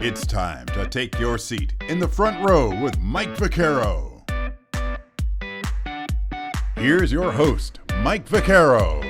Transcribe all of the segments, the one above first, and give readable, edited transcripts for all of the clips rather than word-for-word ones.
It's time to take your seat in the front row with Mike Vaccaro. Here's your host, Mike Vaccaro.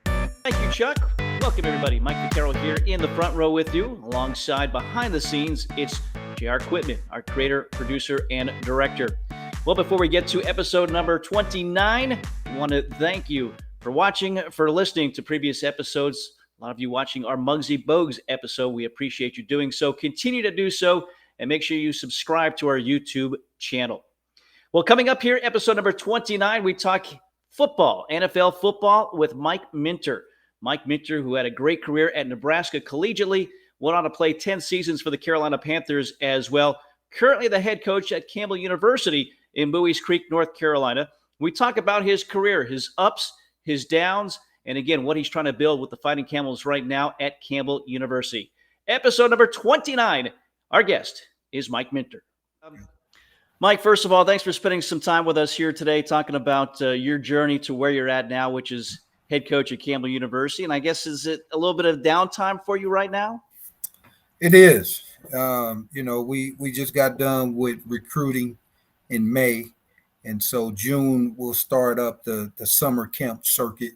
Thank you, Chuck. Welcome, everybody. Mike Vaccaro here in the front row with you. Alongside, behind the scenes, it's J.R. Quitman, our creator, producer, and director. Well, before we get to episode number 29, I want to thank you for watching, for listening to previous episodes. A lot of you watching our Muggsy Bogues episode. We appreciate you doing so. Continue to do so, and make sure you subscribe to our YouTube channel. Well, coming up here, episode number 29, we talk football, NFL football with Mike Minter. Mike Minter, who had a great career at Nebraska collegiately, went on to play 10 seasons for the Carolina Panthers as well. Currently the head coach at Campbell University in Buies Creek, North Carolina. We talk about his career, his ups, his downs, and again, what he's trying to build with the Fighting Camels right now at Campbell University. Episode number 29. Our guest is Mike Minter. Mike, first of all, thanks for spending some time with us here today talking about your journey to where you're at now, which is head coach at Campbell University. And I guess, is it a little bit of downtime for you right now? It is. We just got done with recruiting in May. And so June we'll start up the summer camp circuit.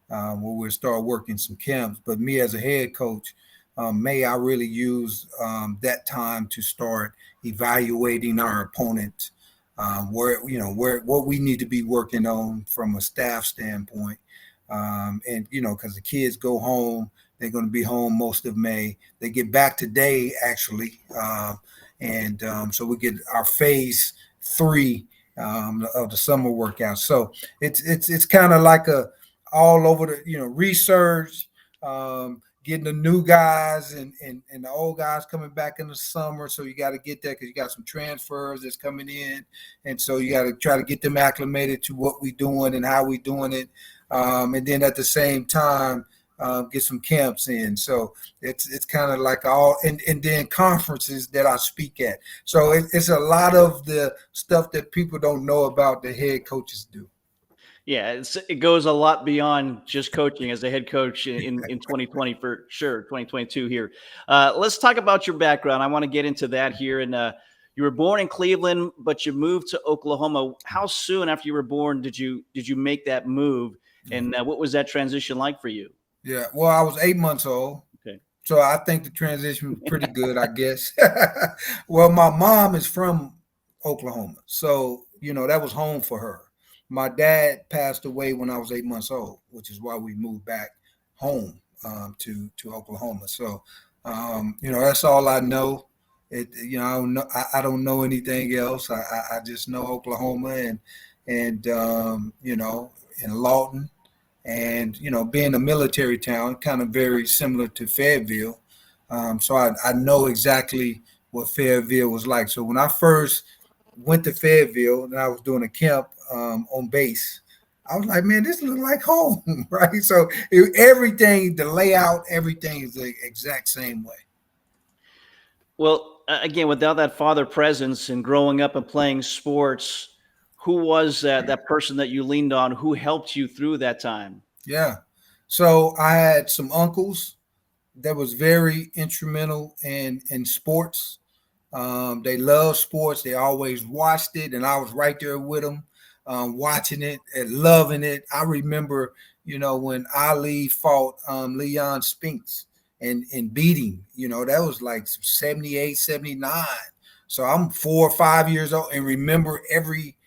Where we'll start working some camps. But me as a head coach, May I really use that time to start evaluating our opponent, what we need to be working on from a staff standpoint. Because the kids go home, they're going to be home most of May. They get back today, actually. So we get our phase 3 of the summer workout. So it's kind of like all over the, research, getting the new guys and the old guys coming back in the summer. So you got to get that because you got some transfers that's coming in. And so you got to try to get them acclimated to what we're doing and how we're doing it. And then at the same time, get some camps in. So it's kind of like all, and then conferences that I speak at. So it's a lot of the stuff that people don't know about the head coaches do. Yeah, it goes a lot beyond just coaching as a head coach in 2020 for sure, 2022 here. Let's talk about your background. I want to get into that here. And you were born in Cleveland, but you moved to Oklahoma. How soon after you were born did you make that move? And what was that transition like for you? Yeah, well, I was 8 months old. Okay. So I think the transition was pretty good, I guess. Well, my mom is from Oklahoma. So, that was home for her. My dad passed away when I was 8 months old, which is why we moved back home to Oklahoma. So, that's all I know. I don't know anything else. I just know Oklahoma and in Lawton, and being a military town, kind of very similar to Fayetteville. So I know exactly what Fayetteville was like. So when I first went to Fayetteville and I was doing a camp on base, I was like, man, this looks like home, right? So everything, the layout, everything is the exact same way. Well, again, without that father presence and growing up and playing sports, who was that person that you leaned on? Who helped you through that time? Yeah. So I had some uncles that was very instrumental in sports. They love sports. They always watched it, and I was right there with them, watching it and loving it. I remember, when Ali fought Leon Spinks and beat him, that was like 78, 79. So I'm 4 or 5 years old and remember every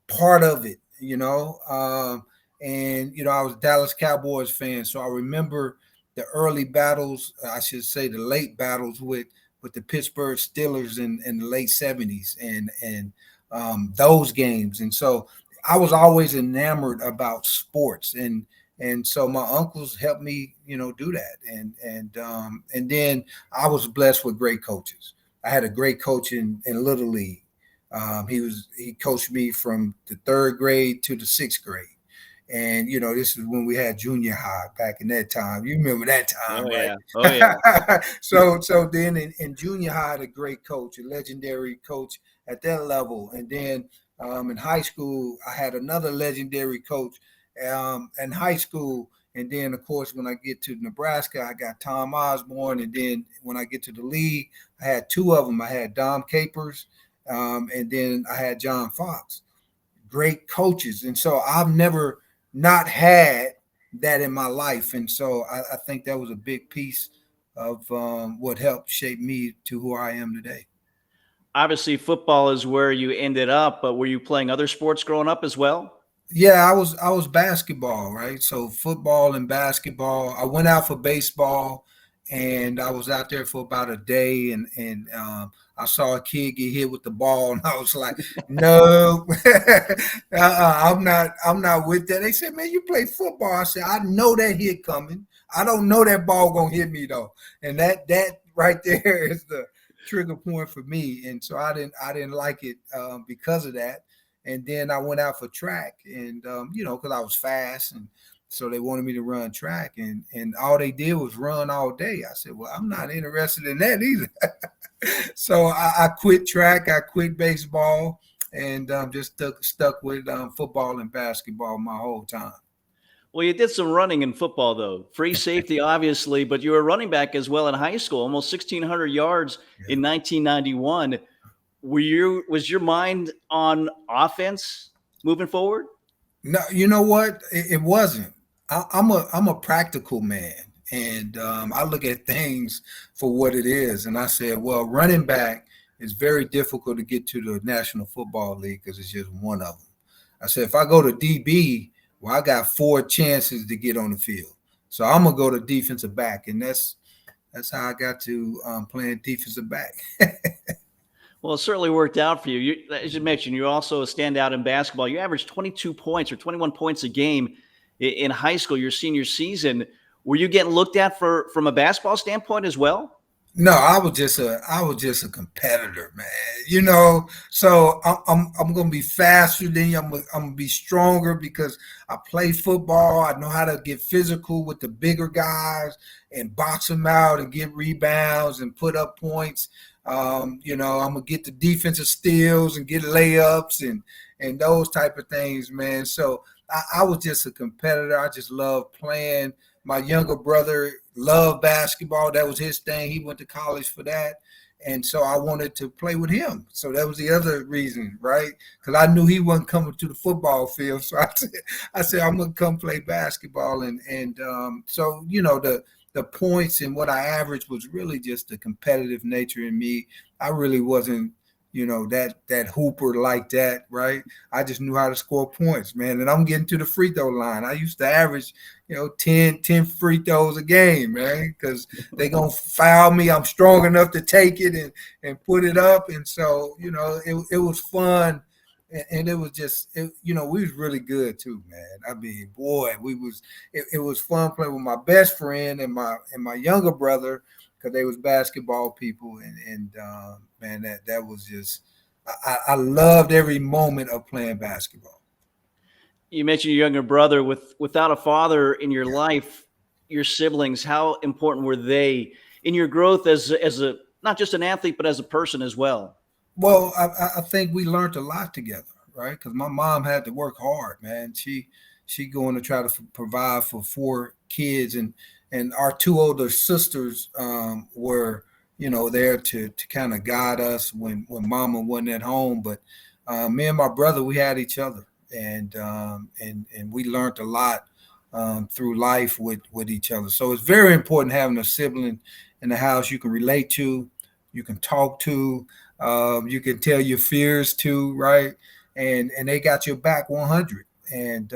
part of it, I was a Dallas Cowboys fan. So I remember the early battles, I should say the late battles with the Pittsburgh Steelers in the late 70s and those games. And so I was always enamored about sports. And so my uncles helped me, do that. And then I was blessed with great coaches. I had a great coach in Little League. He coached me from the 3rd grade to the 6th grade. And, this is when we had junior high back in that time. You remember that time, right? Yeah. Oh, yeah. So then in junior high, I had a great coach, a legendary coach at that level. And then in high school, I had another legendary coach. In high school, And then, of course, when I get to Nebraska, I got Tom Osborne. And then when I get to the league, I had two of them. I had Dom Capers, and then I had John Fox. Great coaches. And so I've never not had that in my life. And so I think that was a big piece of what helped shape me to who I am today. Obviously, football is where you ended up, but were you playing other sports growing up as well? Yeah, I was basketball, right? So football and basketball. I went out for baseball, and I was out there for about a day, and I saw a kid get hit with the ball, and I was like, no, I'm not with that. They said, man, you play football. I said, I know that hit coming. I don't know that ball gonna hit me though, and that right there is the trigger point for me. And so I didn't like it because of that. And then I went out for track, and because I was fast, and so they wanted me to run track, and all they did was run all day. I said, well, I'm not interested in that either. So I quit track, I quit baseball, and just stuck with football and basketball my whole time. Well, you did some running in football, though. Free safety, obviously, but you were a running back as well in high school, almost 1,600 yards in 1991. Was your mind on offense moving forward? No, you know what? It wasn't. I'm a practical man, and I look at things for what it is. And I said, well, running back is very difficult to get to the National Football League because it's just one of them. I said, if I go to DB, well, I got 4 chances to get on the field. So I'm gonna go to defensive back, and that's how I got to playing defensive back. Well, it certainly worked out for you. As you mentioned, you're also a standout in basketball. You averaged 22 points or 21 points a game in high school your senior season. Were you getting looked at from a basketball standpoint as well? No, I was just a competitor, man. So I'm gonna be faster than you. I'm gonna be stronger because I play football. I know how to get physical with the bigger guys and box them out and get rebounds and put up points. I'm gonna get the defensive steals and get layups and those type of things, man. So I was just a competitor. I just loved playing. My younger brother loved basketball. That was his thing. He went to college for that. And so I wanted to play with him. So that was the other reason, right? Because I knew he wasn't coming to the football field. So I said I'm going to come play basketball. And so, the points and what I averaged was really just the competitive nature in me. I really wasn't, that hooper like that, right? I just knew how to score points, man. And I'm getting to the free throw line. I used to average, 10 free throws a game, man, because they're going to foul me. I'm strong enough to take it and put it up. And so, it was fun. And it was just, we was really good too, man. I mean, boy, it was fun playing with my best friend and my younger brother, because they was basketball people, and man, that was just, I loved every moment of playing basketball. You mentioned your younger brother. Without a father in your life, your siblings, how important were they in your growth as a not just an athlete, but as a person as well? Well, I think we learned a lot together, right? Because my mom had to work hard, man. She going to try to provide for 4 kids, and our 2 older sisters were, there to kind of guide us when mama wasn't at home. But me and my brother, we had each other, and we learned a lot through life with each other. So it's very important having a sibling in the house you can relate to, you can talk to, you can tell your fears to, right? And they got your back 100. And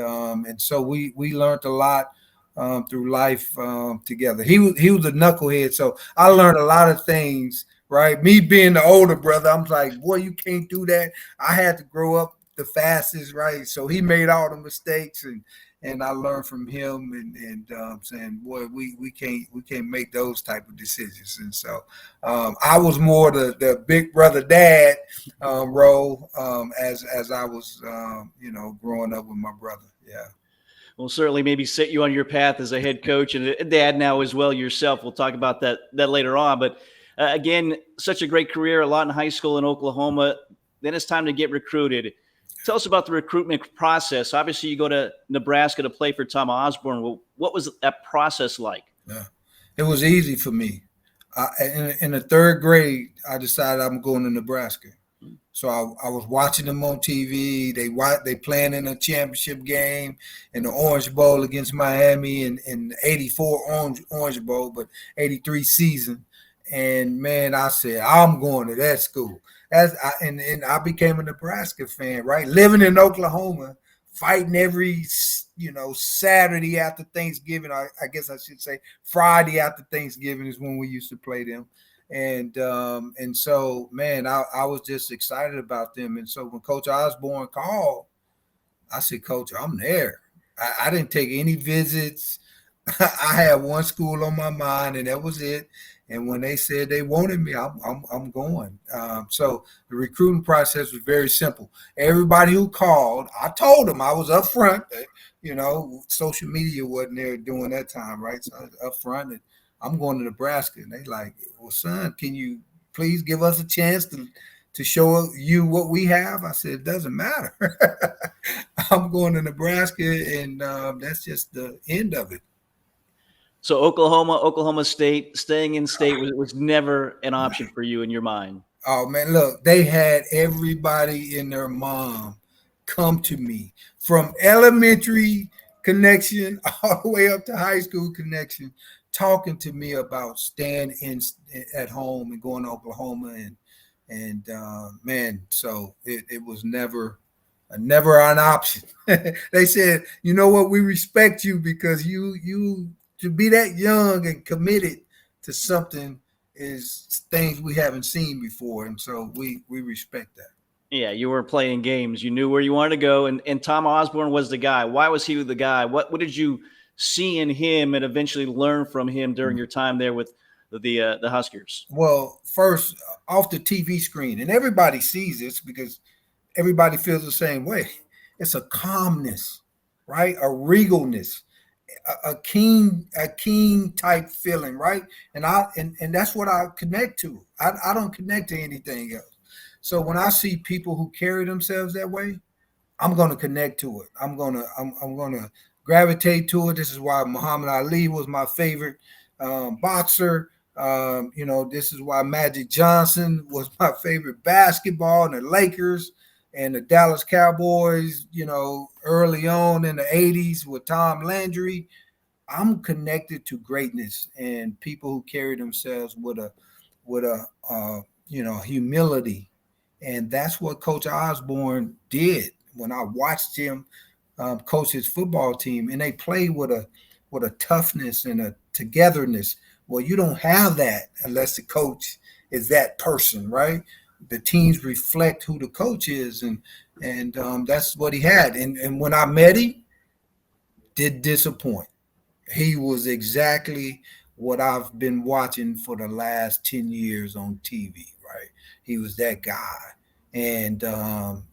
so we learned a lot through life together. He was a knucklehead, so I learned a lot of things, right? Me being the older brother, I'm like, boy, you can't do that. I had to grow up the fastest, right? So he made all the mistakes, and I learned from him, and saying, boy, we can't make those type of decisions. And so I was more the big brother dad role as I was growing up with my brother. Yeah. Well, certainly maybe set you on your path as a head coach and a dad now as well yourself. We'll talk about that later on. But again, such a great career, a lot in high school in Oklahoma. Then it's time to get recruited Tell us about the recruitment process. Obviously, you go to Nebraska to play for Tom Osborne. Well, what was that process like? Yeah. It was easy for me. In the third grade, I decided I'm going to Nebraska. So I was watching them on TV. They playing in a championship game in the Orange Bowl against Miami in '84 Orange Bowl, but '83 season. And man, I said I'm going to that school. And I became a Nebraska fan, right? Living in Oklahoma, fighting every Saturday after Thanksgiving. I guess I should say Friday after Thanksgiving is when we used to play them. And so, man, I was just excited about them. And so when Coach Osborne called, I said, Coach, I'm there. I didn't take any visits. I had one school on my mind, and that was it. And when they said they wanted me, I'm going. So the recruiting process was very simple. Everybody who called, I told them I was up front. Social media wasn't there during that time, right? So I was up front, and I'm going to Nebraska. And they like, well, son, can you please give us a chance to show you what we have? I said, it doesn't matter. I'm going to Nebraska, and that's just the end of it. So Oklahoma State, staying in state was never an option for you in your mind. Oh, man, look, they had everybody and their mom come to me from elementary connection all the way up to high school connection, talking to me about staying at home and going to Oklahoma. And man, so it was never an option. They said, you know what, we respect you because you to be that young and committed to something is things we haven't seen before. And so we respect that. Yeah, you were playing games. You knew where you wanted to go. And Tom Osborne was the guy. Why was he the guy? What did you see in him and eventually learn from him during your time there with the Huskers? Well, first, off the TV screen, and everybody sees this because everybody feels the same way. It's a calmness, right? A regalness. A keen type feeling, right? And that's what I connect to. I don't connect to anything else. So when I see people who carry themselves that way, I'm going to connect to it. I'm going to gravitate to it. This is why Muhammad Ali was my favorite boxer. This is why Magic Johnson was my favorite basketball, and the Lakers and the Dallas Cowboys, early on in the 80s with Tom Landry. I'm connected to greatness and people who carry themselves with a humility. And that's what Coach Osborne did when I watched him coach his football team, and they played with a toughness and a togetherness. Well, you don't have that unless the coach is that person, right? The teams reflect who the coach is, and that's what he had. And when I met him, did disappoint. He was exactly what I've been watching for the last 10 years on TV, right? He was that guy. And,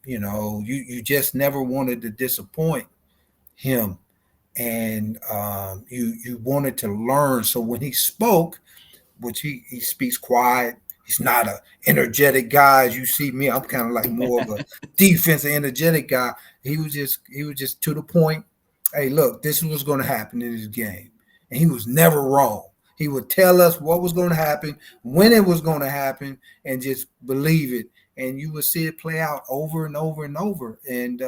you just never wanted to disappoint him. And you wanted to learn. So when he spoke, which he speaks quiet, he's not an energetic guy as you see me. I'm kind of like more of a defensive, energetic guy. He was just to the point. Hey, look, this is what's going to happen in this game. And he was never wrong. He would tell us what was going to happen, when it was going to happen, and just believe it. And you would see it play out over and over and over. And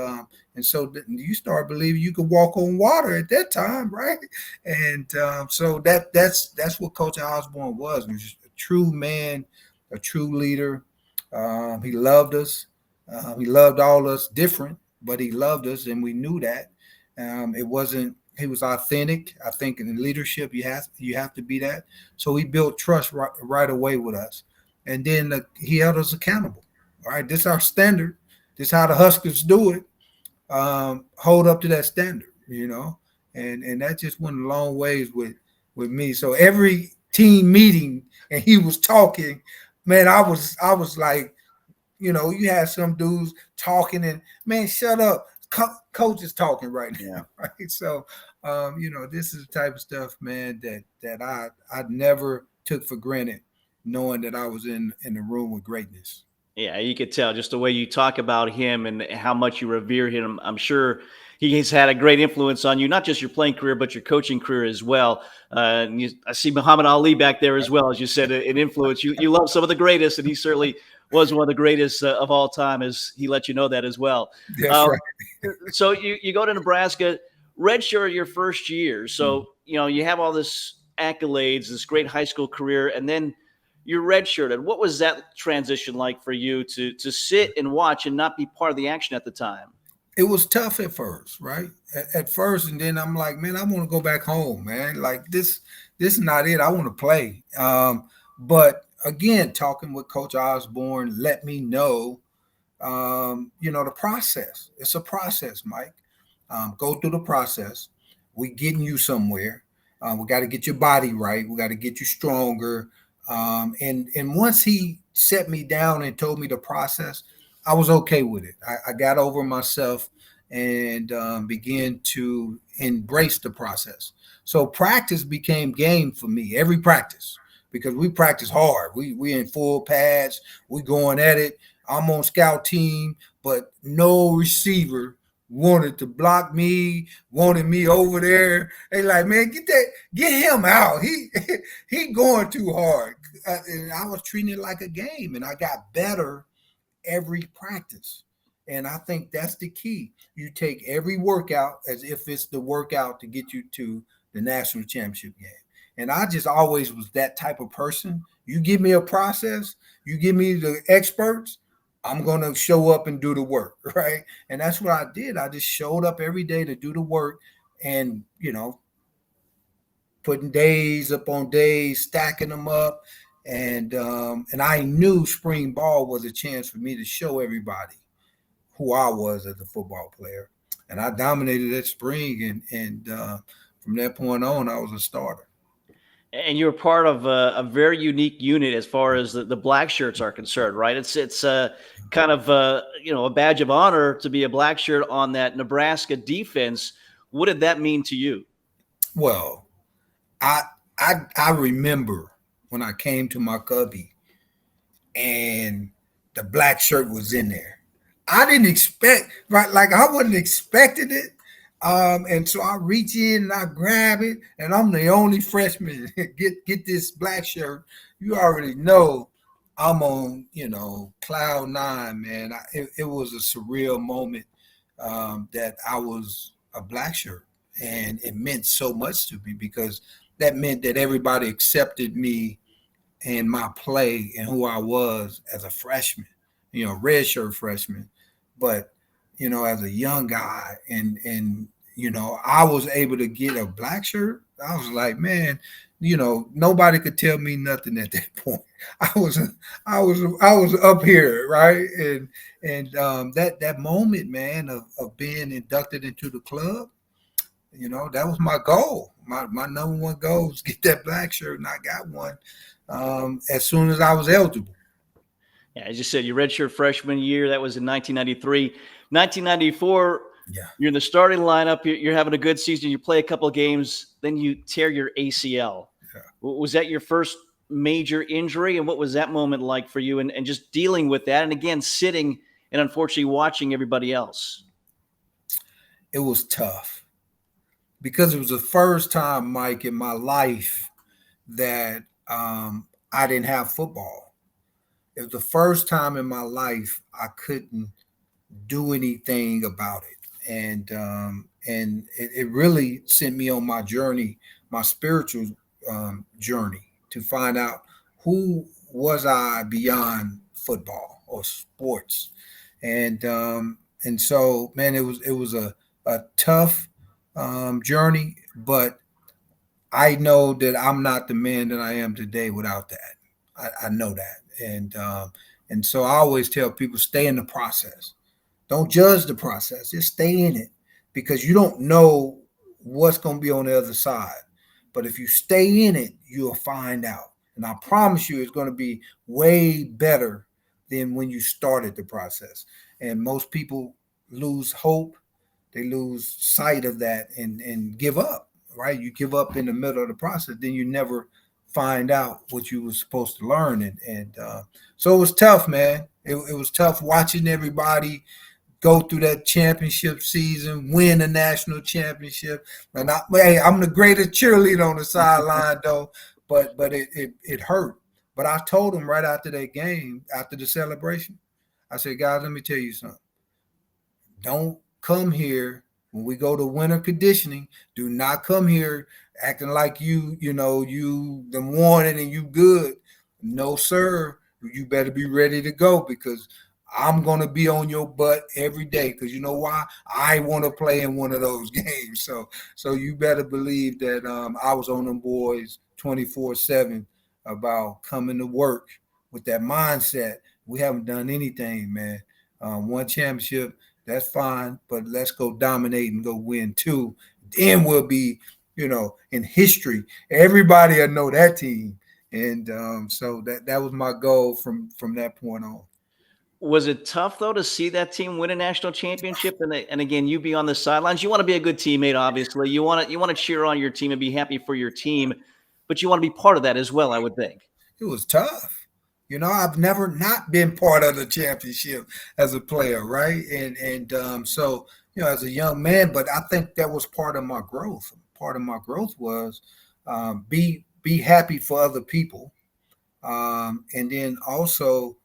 so you start believing you could walk on water at that time, right? And so that's what Coach Osborne was. He was just a true man, a true leader. He loved us. He loved all us different, but he loved us, and we knew that. He was authentic. I think in leadership, you have to be that. So he built trust right away with us. And then he held us accountable. All right, this is our standard. This is how the Huskers do it. Hold up to that standard, and that just went a long ways with me. So every team meeting and he was talking, man, I was like, you had some dudes talking and, man, shut up. Coach is talking right now. Yeah. Right. So, this is the type of stuff, man, that I never took for granted, knowing that I was in the room with greatness. Yeah, you could tell just the way you talk about him and how much you revere him. I'm sure he's had a great influence on you, not just your playing career, but your coaching career as well. I see Muhammad Ali back there as well, as you said, an influence. You love some of the greatest, and he certainly was one of the greatest of all time, as he let you know that as well. That's Uh, right. so you go to Nebraska, redshirt your first year. So, you have all this accolades, this great high school career, and then you're redshirted. What was that transition like for you to sit and watch and not be part of the action at the time? It was tough at first, right? At first, and then I'm like, man, I want to go back home, man. Like this is not it. I want to play. But again, talking with Coach Osborne, let me know, the process. It's a process, Mike. Go through the process. We getting you somewhere. We got to get your body right. We got to get you stronger. And once he set me down and told me the process, I was okay with it. I got over myself and began to embrace the process. So practice became game for me. Every practice, because we practice hard. We in full pads. We going at it. I'm on scout team, but no receiver wanted to block me, wanted me over there. They like, man, get him out. He going too hard. And I was treating it like a game, and I got better every practice. And I think that's the key. You take every workout as if it's the workout to get you to the national championship game. And I just always was that type of person. You give me a process, you give me the experts, I'm going to show up and do the work, right? And that's what I did. I just showed up every day to do the work and, putting days up on days, stacking them up. And I knew spring ball was a chance for me to show everybody who I was as a football player. And I dominated that spring. And from that point on, I was a starter. And you're part of a very unique unit as far as the Blackshirts are concerned, right? It's kind of a badge of honor to be a Blackshirt on that Nebraska defense. What did that mean to you? Well, I remember when I came to my cubby and the black shirt was in there. I didn't expect, right? Like I wasn't expecting it. And so I reach in and I grab it, and I'm the only freshman. get this black shirt. You already know I'm on, cloud nine, man. It was a surreal moment that I was a black shirt, and it meant so much to me because that meant that everybody accepted me and my play and who I was as a freshman, red shirt freshman, but as a young guy and I was able to get a black shirt. I was like, man, nobody could tell me nothing at that point. I was up here, right? And that moment, man, of being inducted into the club, that was my goal. My number one goal was get that black shirt, and I got one as soon as I was eligible. Yeah, as you said, your redshirt freshman year, that was in 1993. 1994, Yeah. you're in the starting lineup. You're having a good season. You play a couple of games, then you tear your ACL. Yeah. Was that your first major injury? And what was that moment like for you and just dealing with that? And again, sitting and unfortunately watching everybody else. It was tough because it was the first time, Mike, in my life that I didn't have football. It was the first time in my life I couldn't do anything about it. And it really sent me on my journey, my spiritual journey, to find out who was I beyond football or sports. And so, man, it was a tough journey, but I know that I'm not the man that I am today without that. I know that. And so I always tell people, stay in the process. Don't judge the process. Just stay in it because you don't know what's going to be on the other side. But if you stay in it, you'll find out. And I promise you it's going to be way better than when you started the process. And most people lose hope. They lose sight of that and give up, right? You give up in the middle of the process, then you never find out what you were supposed to learn. And so it was tough, man. It was tough watching everybody go through that championship season, win a national championship. And I'm the greatest cheerleader on the sideline, though, but it hurt. But I told them right after that game, after the celebration, I said, guys, let me tell you something. Don't come here when we go to winter conditioning. Do not come here acting like you the warning and you good. No, sir. You better be ready to go because I'm going to be on your butt every day because you know why? I want to play in one of those games. So you better believe that I was on them boys 24/7 about coming to work with that mindset. We haven't done anything, man. One championship, that's fine, but let's go dominate and go win two. Then we'll be, in history. Everybody will know that team. And so that was my goal from that point on. Was it tough, though, to see that team win a national championship? And again, you be on the sidelines. You want to be a good teammate, obviously. You want to cheer on your team and be happy for your team, but you want to be part of that as well, I would think. It was tough. I've never not been part of the championship as a player, right? And so, as a young man, but I think that was part of my growth. Part of my growth was be happy for other people, and then also,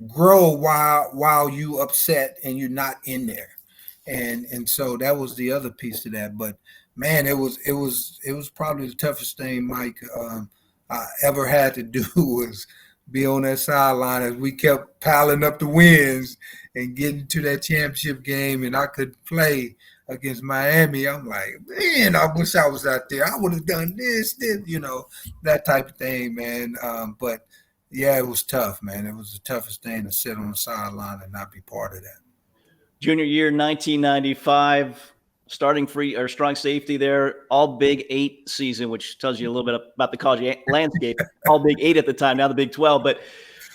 grow while you upset and you're not in there, and so that was the other piece to that. But man, it was probably the toughest thing, Mike, I ever had to do was be on that sideline as we kept piling up the wins and getting to that championship game, and I could play against Miami. I'm like, man, I wish I was out there. I would have done this, that type of thing, man. But yeah, it was tough, man. It was the toughest thing to sit on the sideline and not be part of that. Junior year, 1995. Starting free or strong safety there, all Big 8 season, which tells you a little bit about the college landscape. All Big 8 at the time, now the Big 12. But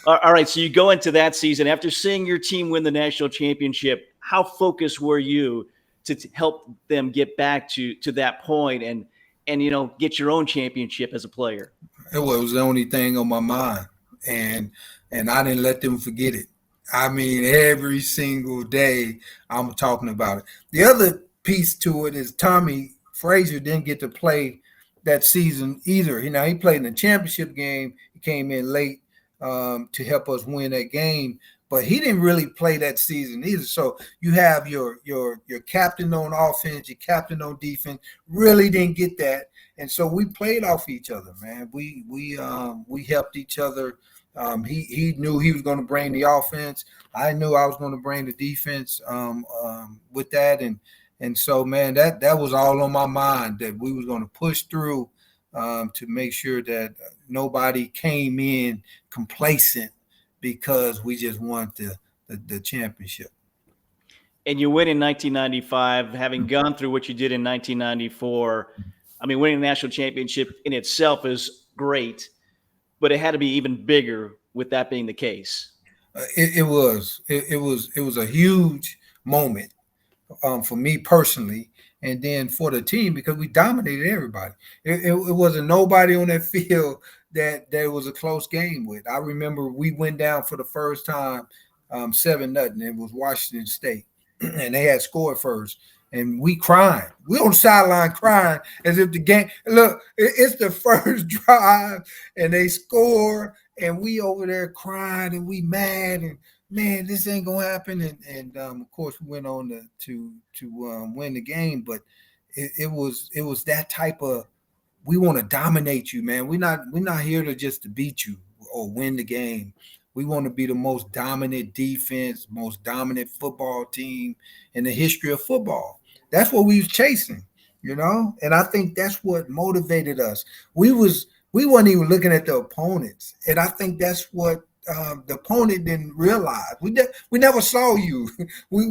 all right, so you go into that season after seeing your team win the national championship. How focused were you to help them get back to that point and get your own championship as a player? It was the only thing on my mind, and I didn't let them forget it. I mean, every single day I'm talking about it. The other piece to it is Tommy Frazier didn't get to play that season either. He played in the championship game. He came in late to help us win that game, but he didn't really play that season either. So you have your captain on offense, your captain on defense, really didn't get that, and so we played off each other, man. We helped each other. He knew he was going to bring the offense. I knew I was going to bring the defense with that, and so, man, that was all on my mind, that we was going to push through to make sure that nobody came in complacent because we just won the championship. And you win in 1995, having gone through what you did in 1994. I mean, winning the national championship in itself is great, but it had to be even bigger with that being the case. It was a huge moment. For me personally, and then for the team, because we dominated everybody. It wasn't nobody on that field that there was a close game with. I remember we went down for the first time 7-0. It was Washington State, and they had scored first, and we crying. We on the sideline crying as if the game. Look, it's the first drive, and they score, and we over there crying, and we mad, and man, this ain't gonna happen, and of course we went on to win the game, but it was that type of, we want to dominate you, man. We're not here to beat you or win the game. We want to be the most dominant defense, most dominant football team in the history of football. That's what we was chasing, and I think that's what motivated us. We weren't even looking at the opponents, and I think that's what the opponent didn't realize. We never saw you. we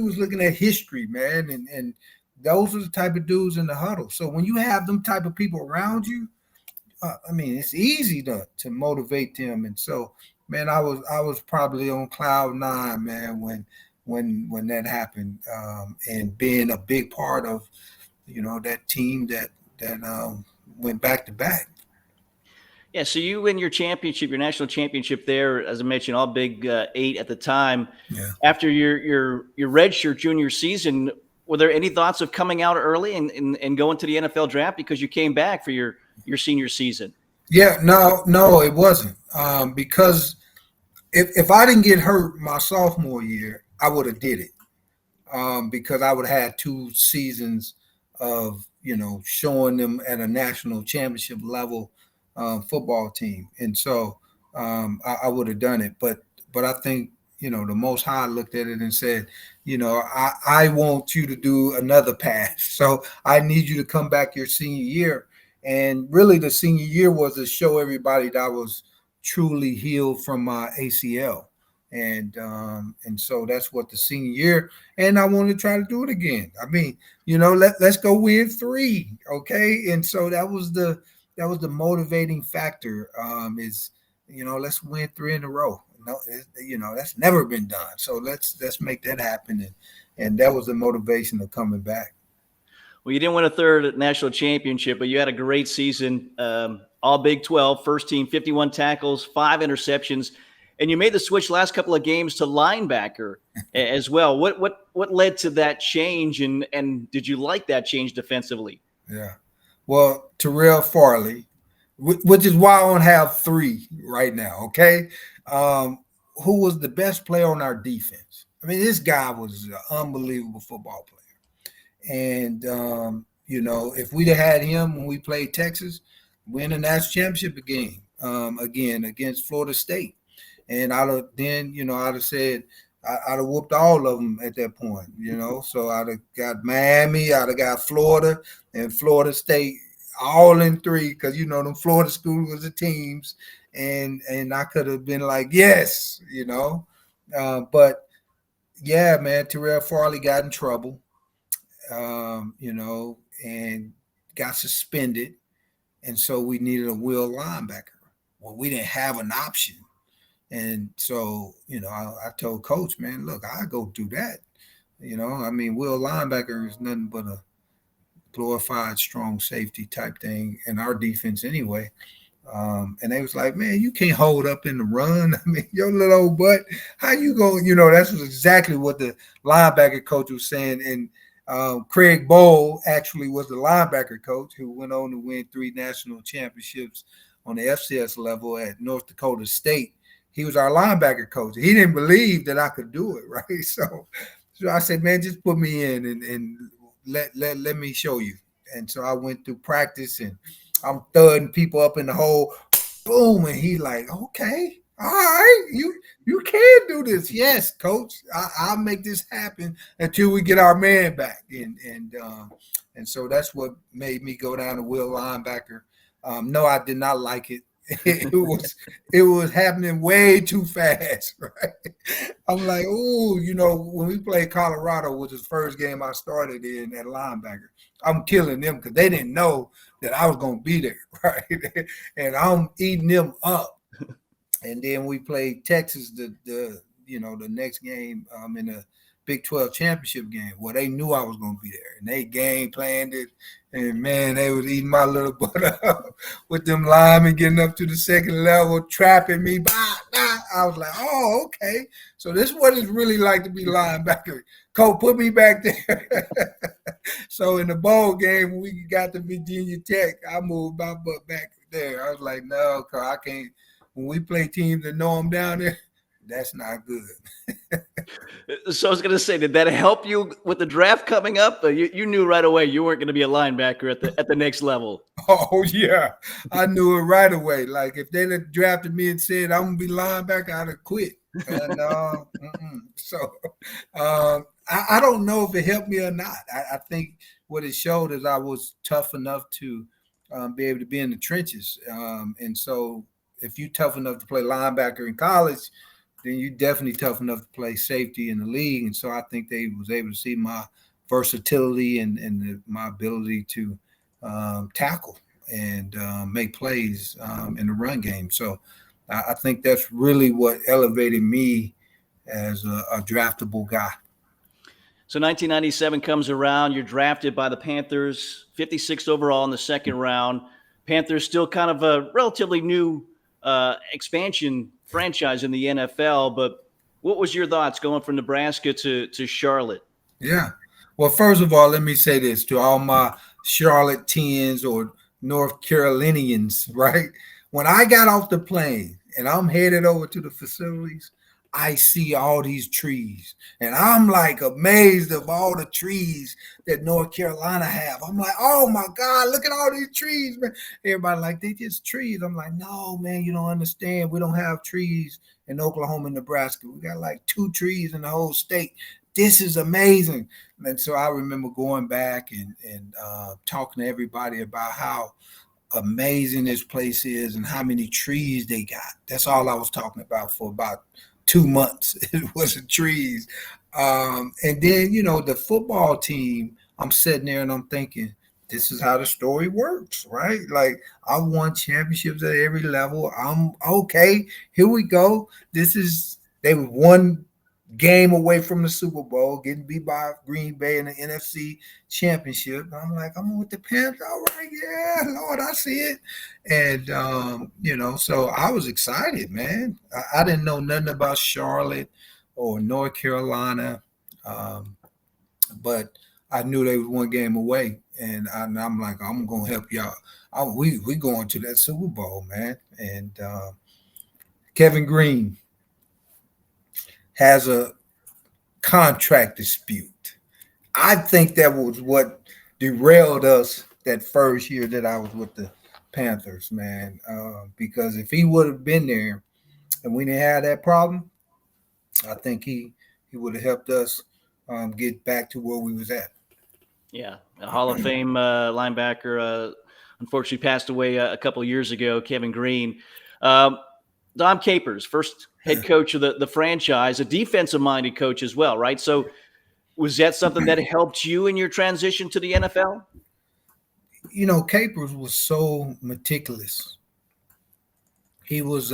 was looking at history, man, and those are the type of dudes in the huddle. So when you have them type of people around you, it's easy to motivate them. And so, man, I was probably on cloud 9, man, when that happened, and being a big part of that team that went back to back. Yeah, so you win your championship, your national championship there, as I mentioned, all Big 8 at the time. Yeah. After your redshirt junior season, were there any thoughts of coming out early and going to the NFL draft because you came back for your senior season? Yeah, no, it wasn't. Because if I didn't get hurt my sophomore year, I would have did it. Because I would have had 2 seasons of showing them at a national championship level football team, and so I would have done it. But I think the Most High looked at it and said, I want you to do another pass, so I need you to come back your senior year. And really, the senior year was to show everybody that I was truly healed from my ACL. And so that's what the senior year, and I want to try to do it again. I mean, let's go win 3, okay? And so that was the motivating factor. Let's win 3 in a row. That's never been done. So let's make that happen, and that was the motivation of coming back. Well, you didn't win a third national championship, but you had a great season. All Big 12, first team, 51 tackles, 5 interceptions. And you made the switch last couple of games to linebacker as well. What led to that change, and did you like that change defensively? Yeah. Well, Terrell Farley, which is why I don't have 3 right now, okay? Who was the best player on our defense. I mean, this guy was an unbelievable football player. And, if we'd have had him when we played Texas, win a national championship game again against Florida State. And I'd have said, I'd have whooped all of them at that point, So I'd have got Miami, I'd have got Florida and Florida State all in 3 because, them Florida schools was the teams. And I could have been like, yes, But, yeah, man, Terrell Farley got in trouble, and got suspended. And so we needed a will linebacker. Well, we didn't have an option. And so, I told Coach, man, look, I go do that. Will linebacker is nothing but a glorified strong safety type thing in our defense anyway. And they was like, man, you can't hold up in the run. I mean, your little old butt, how you going? That's exactly what the linebacker coach was saying. And Craig Bowl actually was the linebacker coach who went on to win 3 national championships on the FCS level at North Dakota State. He was our linebacker coach. He didn't believe that I could do it, right? So I said, man, just put me in and let me show you. And so I went through practice, and I'm thudding people up in the hole. Boom, and he like, okay, all right, you can do this. Yes, coach, I'll make this happen until we get our man back. And so that's what made me go down to will linebacker. No, I did not like it. It was happening way too fast, right? I'm like, oh, when we played Colorado, was the first game I started in at linebacker. I'm killing them because they didn't know that I was going to be there, right? And I'm eating them up. And then we played Texas the next game in the Big 12 championship game. Well, they knew I was going to be there, and they game planned it. And, man, they was eating my little butt up with them linemen getting up to the second level, trapping me. Bah, bah. I was like, oh, okay. So this is what it's really like to be linebacker. Coach, put me back there. So in the bowl game, when we got to Virginia Tech, I moved my butt back there. I was like, no, Coach, I can't. When we play teams that know I'm down there, that's not good. So I was going to say, did that help you with the draft coming up? You knew right away you weren't going to be a linebacker at the next level. Oh, yeah. I knew it right away. Like, if they'd have drafted me and said I'm going to be linebacker, I'd have quit. And so I don't know if it helped me or not. I think what it showed is I was tough enough to be able to be in the trenches. And so if you're tough enough to play linebacker in college, then you're definitely tough enough to play safety in the league. And so I think they was able to see my versatility and my ability to tackle and make plays in the run game. So I think that's really what elevated me as a draftable guy. So 1997 comes around. You're drafted by the Panthers, 56th overall in the second round. Panthers still kind of a relatively new expansion franchise in the NFL, but what was your thoughts going from Nebraska to Charlotte? Yeah. Well, first of all, let me say this to all my Charlotte Tens or North Carolinians, right? When I got off the plane and I'm headed over to the facilities, I see all these trees. And I'm like amazed of all the trees that North Carolina have. I'm like, oh my God, look at all these trees, man. Everybody like, they just trees. I'm like, no, man, you don't understand. We don't have trees in Oklahoma and Nebraska. We got like 2 trees in the whole state. This is amazing. And so I remember going back and talking to everybody about how amazing this place is and how many trees they got. That's all I was talking about for about 2 months. It wasn't trees. And then, the football team, I'm sitting there and I'm thinking, this is how the story works, right? Like, I won championships at every level. I'm okay. Here we go. They were one game away from the Super Bowl, getting beat by Green Bay in the NFC Championship. I'm like, I'm with the Panthers. All right, yeah, Lord, I see it. And, so I was excited, man. I didn't know nothing about Charlotte or North Carolina, but I knew they was one game away. And I'm like, I'm going to help y'all. We going to that Super Bowl, man. And Kevin Green has a contract dispute. I think that was what derailed us that first year that I was with the Panthers, man. Because if he would have been there and we didn't have that problem, I think he would have helped us get back to where we was at. Yeah, a Hall of Fame linebacker, unfortunately passed away a couple of years ago, Kevin Green. Dom Capers, first head coach of the franchise, a defensive-minded coach as well, right? So was that something that helped you in your transition to the NFL? Capers was so meticulous. He was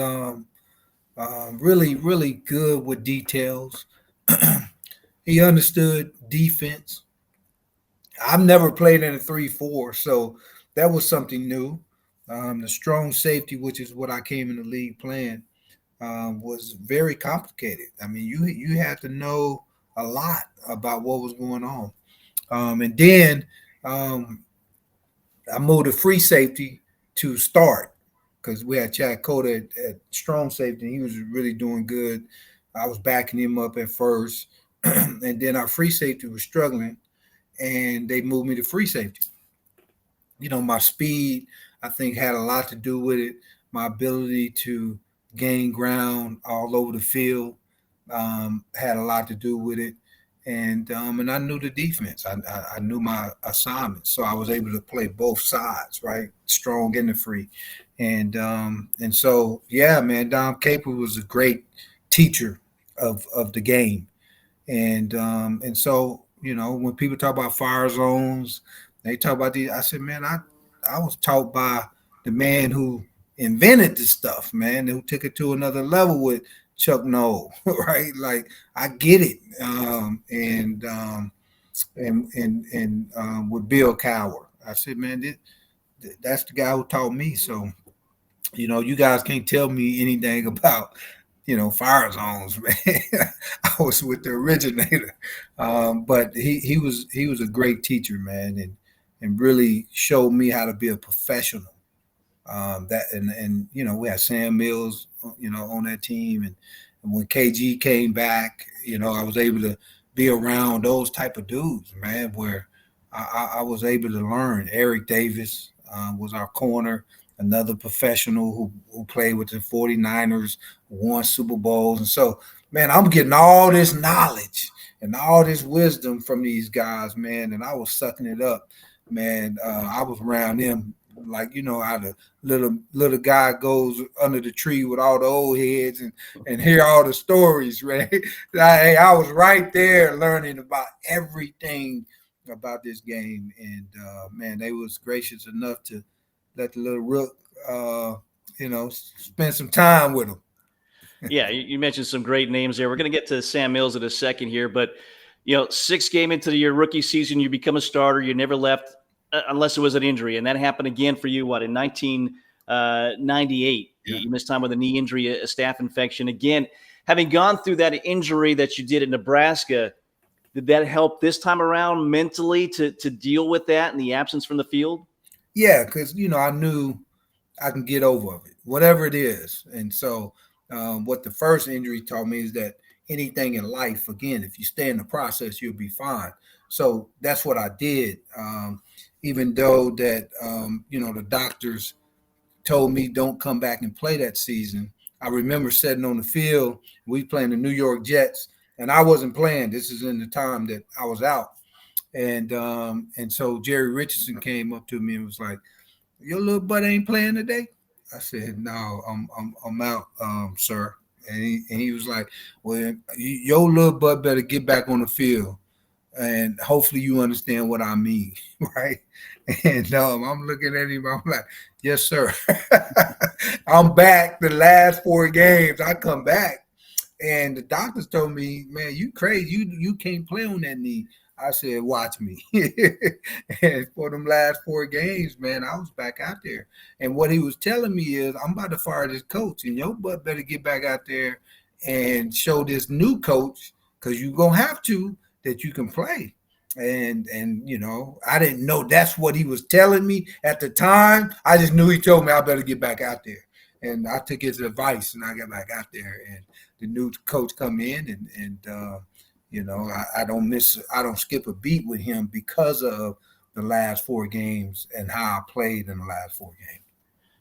really, really good with details. He understood defense. I've never played in a 3-4, so that was something new. The strong safety, which is what I came in the league playing, was very complicated. I mean, you had to know a lot about what was going on. And then I moved to free safety to start because we had Chad Cota at strong safety. And he was really doing good. I was backing him up at first. And then our free safety was struggling, and they moved me to free safety. My speed, I think, had a lot to do with it. My ability to gain ground all over the field had a lot to do with it. And I knew the defense. I knew my assignment. So I was able to play both sides, right? Strong and the free. And so, yeah, man, Dom Capers was a great teacher of the game. And so, when people talk about fire zones, they talk about these. I said, man, I was taught by the man who invented this stuff, man, who took it to another level with Chuck Noll, right? Like, I get it. And with Bill Cowher, I said, man, that's the guy who taught me. So, you guys can't tell me anything about, fire zones, man. I was with the originator. But he was a great teacher, man, and really showed me how to be a professional. We had Sam Mills, on that team, and when KG came back, I was able to be around those type of dudes, man, where I was able to learn. Eric Davis was our corner, another professional who played with the 49ers, won Super Bowls. And so, man, I'm getting all this knowledge and all this wisdom from these guys, man, and I was sucking it up, man. I was around them like, how the little guy goes under the tree with all the old heads and hear all the stories, right? I was right there learning about everything about this game. And, man, they was gracious enough to let the little rook, spend some time with him. Yeah, you mentioned some great names there. We're going to get to Sam Mills in a second here, but 6 games into your rookie season, you become a starter. You never left unless it was an injury. And that happened again for you, in 1998. Yeah. You missed time with a knee injury, a staph infection. Again, having gone through that injury that you did at Nebraska, did that help this time around mentally to deal with that and the absence from the field? Yeah, because, I knew I can get over it, whatever it is. And so what the first injury taught me is that anything in life, again, if you stay in the process, you'll be fine. So that's what I did. Even though that, the doctors told me don't come back and play that season. I remember sitting on the field, we playing the New York Jets, and I wasn't playing. This is in the time that I was out. And so Jerry Richardson came up to me and was like, "Your little butt ain't playing today?" I said, "No, I'm out, sir." And he was like, "Well, your little butt better get back on the field, and hopefully you understand what I mean," right? And I'm looking at him. I'm like, "Yes, sir." I'm back. The last 4 games, I come back, and the doctors told me, "Man, you crazy. You can't play on that knee." I said, "Watch me." And for them last 4 games, man, I was back out there. And what he was telling me is, I'm about to fire this coach, and your butt better get back out there and show this new coach, because you're going to have to, that you can play. And I didn't know that's what he was telling me at the time. I just knew he told me I better get back out there. And I took his advice, and I got back out there. And the new coach come in, and I don't skip a beat with him because of the last 4 games and how I played in the last 4 games.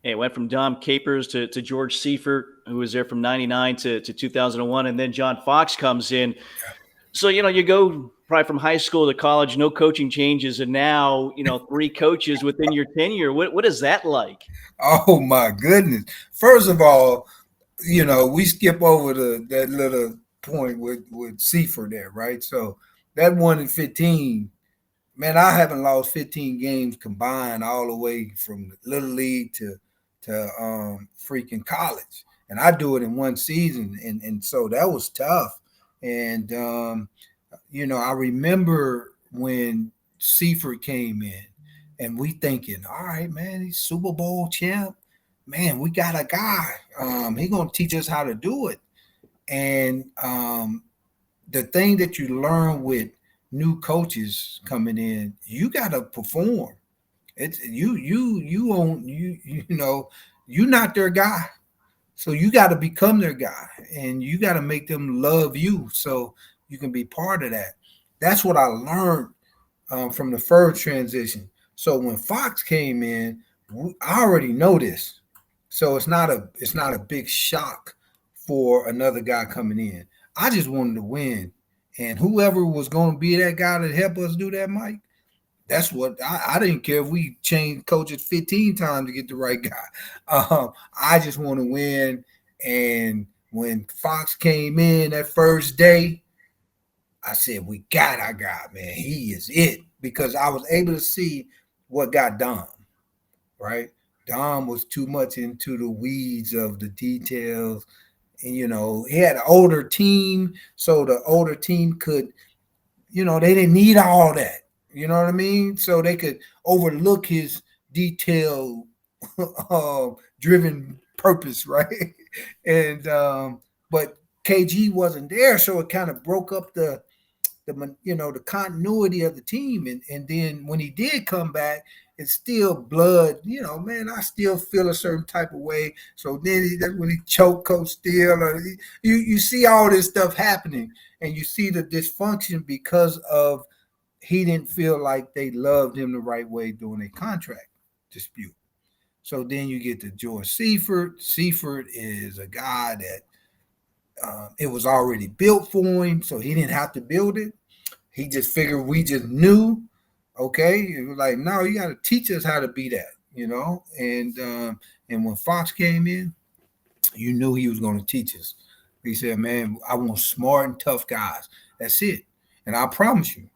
Hey, it went from Dom Capers to George Seifert, who was there from 99 to 2001. And then John Fox comes in. Yeah. So, you go probably from high school to college, no coaching changes. And now, 3 coaches within your tenure. What is that like? Oh, my goodness. First of all, we skip over that little point with Seifert there, right? So that 1-15, man, I haven't lost 15 games combined all the way from little league to freaking college, and I do it in 1 season, and so that was tough. And I remember when Seifert came in, and we thinking, all right, man, he's Super Bowl champ, man, we got a guy, he gonna teach us how to do it. And the thing that you learn with new coaches coming in, you got to perform. It's you're not their guy, so you got to become their guy, and you got to make them love you so you can be part of that. That's what I learned from the first transition. So when Fox came in, I already know this, so it's not a big shock for another guy coming in. I just wanted to win. And whoever was going to be that guy to help us do that, Mike, that's what I didn't care if we changed coaches 15 times to get the right guy. I just want to win. And when Fox came in that first day, I said, we got our guy, man. He is it. Because I was able to see what got Dom, right? Dom was too much into the weeds of the details. And, he had an older team, so the older team could, they didn't need all that. You know what I mean? So they could overlook his detail driven purpose, right? And but KG wasn't there, so it kind of broke up the continuity of the team. And then when he did come back, it's still blood, man, I still feel a certain type of way. So then when he choked Coach Steele, you see all this stuff happening, and you see the dysfunction because of he didn't feel like they loved him the right way during a contract dispute. So then you get to George Seifert. Seifert is a guy that it was already built for him, so he didn't have to build it. He just figured we just knew. Okay, it was like, no, you got to teach us how to be that, And when Fox came in, you knew he was going to teach us. He said, man, I want smart and tough guys. That's it. And I promise you,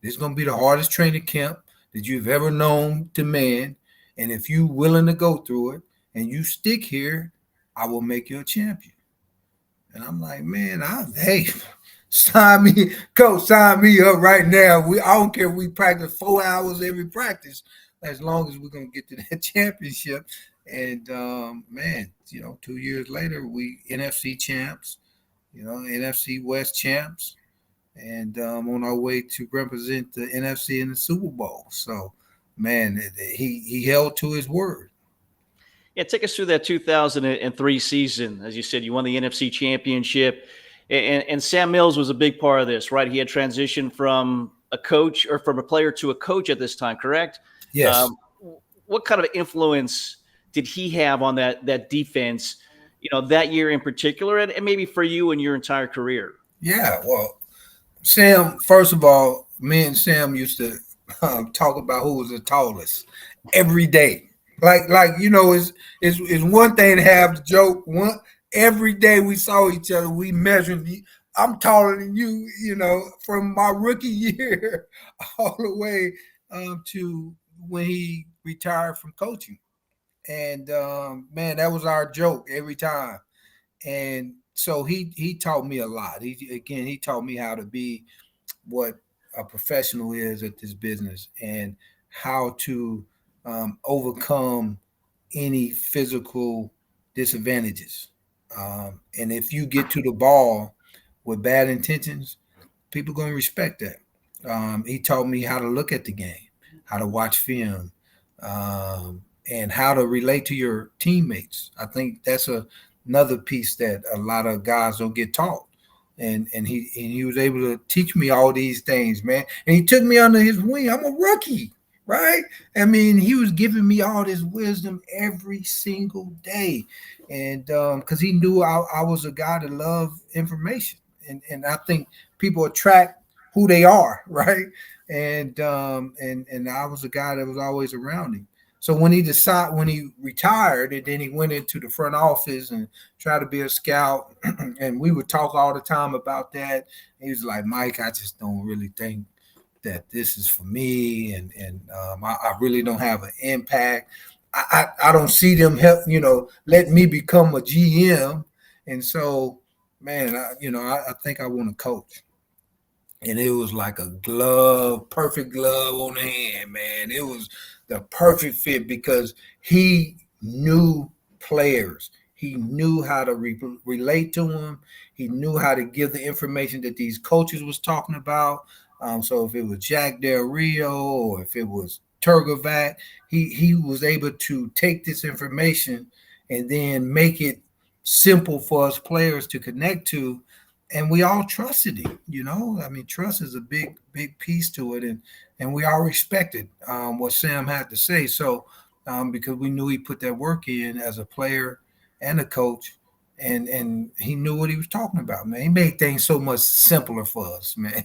this is going to be the hardest training camp that you've ever known to man. And if you're willing to go through it and you stick here, I will make you a champion. And I'm like, man, hey, sign me, coach, sign me up right now. I don't care if we practice 4 hours every practice, as long as we're gonna get to that championship. And man, 2 years later, we NFC champs, NFC West champs, and on our way to represent the NFC in the Super Bowl. So, man, he held to his word. Yeah, take us through that 2003 season. As you said, you won the NFC Championship, and Sam Mills was a big part of this, right? He had transitioned from a coach or from a player to a coach at this time, correct? Yes. What kind of influence did he have on that defense, that year in particular, and maybe for you and your entire career? Yeah, well, Sam, first of all, me and Sam used to talk about who was the tallest every day. It's one thing to have the joke. Every day we saw each other, we measured. I'm taller than you, from my rookie year all the way to when he retired from coaching. And man, that was our joke every time. And so he taught me a lot. He taught me how to be what a professional is at this business and how to overcome any physical disadvantages. And if you get to the ball with bad intentions, people are going to respect that. He taught me how to look at the game, how to watch film, and how to relate to your teammates. I think that's another piece that a lot of guys don't get taught. And he was able to teach me all these things, man. And he took me under his wing. I'm a rookie, right? I mean, he was giving me all this wisdom every single day, and because he knew I was a guy that loved information, and I think people attract who they are, right? And I was a guy that was always around him. So when he retired, and then he went into the front office and tried to be a scout, and we would talk all the time about that. He was like, Mike, I just don't really think that this is for me, and I really don't have an impact. I don't see them help, let me become a GM. And so, man, I think I want to coach. And it was like a perfect glove on the hand, man. It was the perfect fit because he knew players. He knew how to relate to them. He knew how to give the information that these coaches was talking about. So if it was Jack Del Rio or if it was Turgovac, he was able to take this information and then make it simple for us players to connect to. And we all trusted him, I mean, trust is a big piece to it. And we all respected what Sam had to say. So because we knew he put that work in as a player and a coach, and he knew what he was talking about, man. He made things so much simpler for us, man.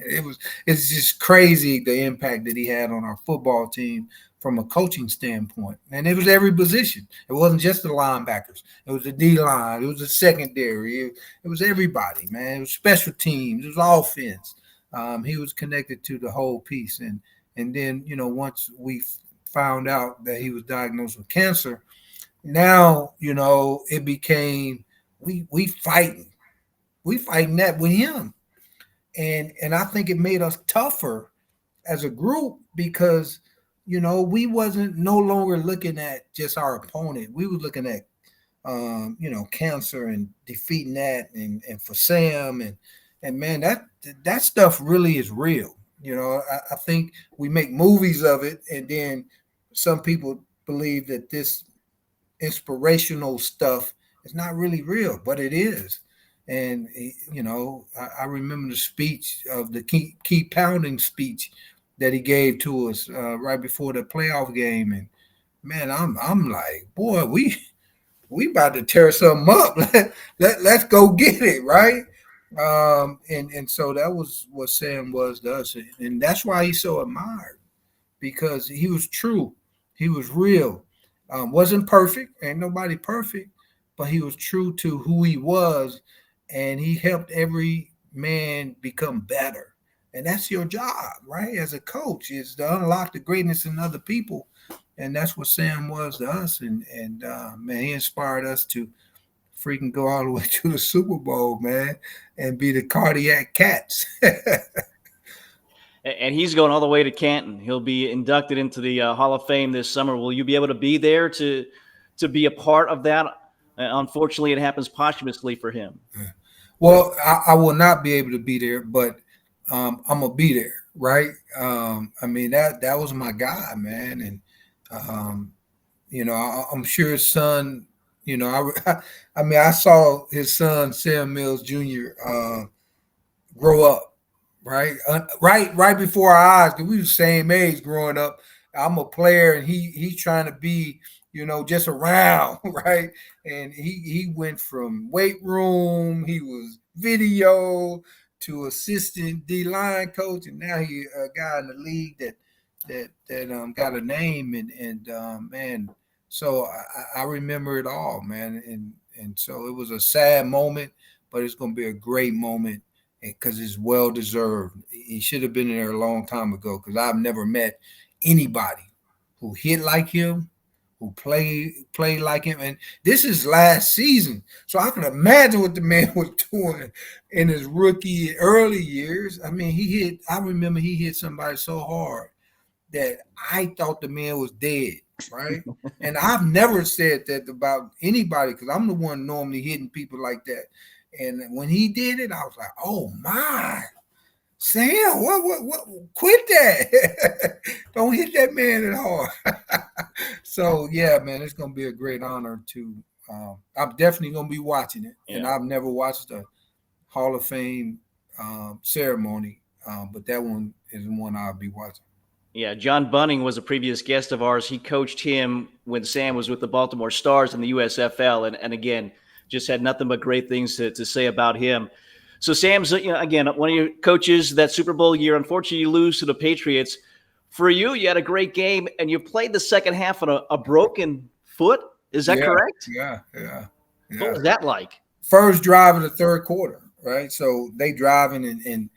It's just crazy the impact that he had on our football team from a coaching standpoint. And it was every position. It wasn't just the linebackers. It was the D-line. It was the secondary. It was everybody, man. It was special teams. It was offense. He was connected to the whole piece. And then, once we found out that he was diagnosed with cancer, now, it became we fighting. We fighting that with him. And I think it made us tougher as a group because we wasn't no longer looking at just our opponent. We were looking at, cancer and defeating that, and for Sam and man, that stuff really is real. I think we make movies of it, and then some people believe that this inspirational stuff is not really real, but it is. And I remember the speech of the key pounding speech that he gave to us right before the playoff game, and man, I'm like, boy, we about to tear something up. Let's go get it, right? And so that was what Sam was to us, and that's why he's so admired because he was true, he was real, wasn't perfect, ain't nobody perfect, but he was true to who he was, and he helped every man become better. And that's your job, right? As a coach, is to unlock the greatness in other people. And that's what Sam was to us. And man, he inspired us to freaking go all the way to the Super Bowl, man, and be the cardiac cats. And he's going all the way to Canton. He'll be inducted into the Hall of Fame this summer. Will you be able to be there to be a part of that? Unfortunately, it happens posthumously for him. Well, I will not be able to be there, but I'm gonna be there, right? I mean that was my guy, man, and I'm sure his son. I mean, I saw his son Sam Mills Jr. Grow up. Right, right before our eyes, because we were the same age growing up. I'm a player, and he's trying to be, just around, right? And he went from weight room, he was video to assistant D line coach, and now he a guy in the league that got a name, and man, so I remember it all, man, and so it was a sad moment, but it's going to be a great moment, because it's well deserved. He should have been there a long time ago, because I've never met anybody who hit like him, who played like him. And this is last season, so I can imagine what the man was doing in his rookie early years. I mean, I remember he hit somebody so hard that I thought the man was dead, right? And I've never said that about anybody, because I'm the one normally hitting people like that. And when he did it, I was like, "Oh my, Sam, what? Quit that! Don't hit that man at all." So yeah, man, it's gonna be a great honor to. I'm definitely gonna be watching it, and I've never watched the Hall of Fame ceremony, but that one is the one I'll be watching. Yeah, John Bunning was a previous guest of ours. He coached him when Sam was with the Baltimore Stars in the USFL, and again, just had nothing but great things to say about him. So Sam's, again, one of your coaches that Super Bowl year. Unfortunately, you lose to the Patriots. For you, you had a great game, and you played the second half on a broken foot. Is that correct? Yeah. What was that like? First drive of the third quarter, right? So they driving and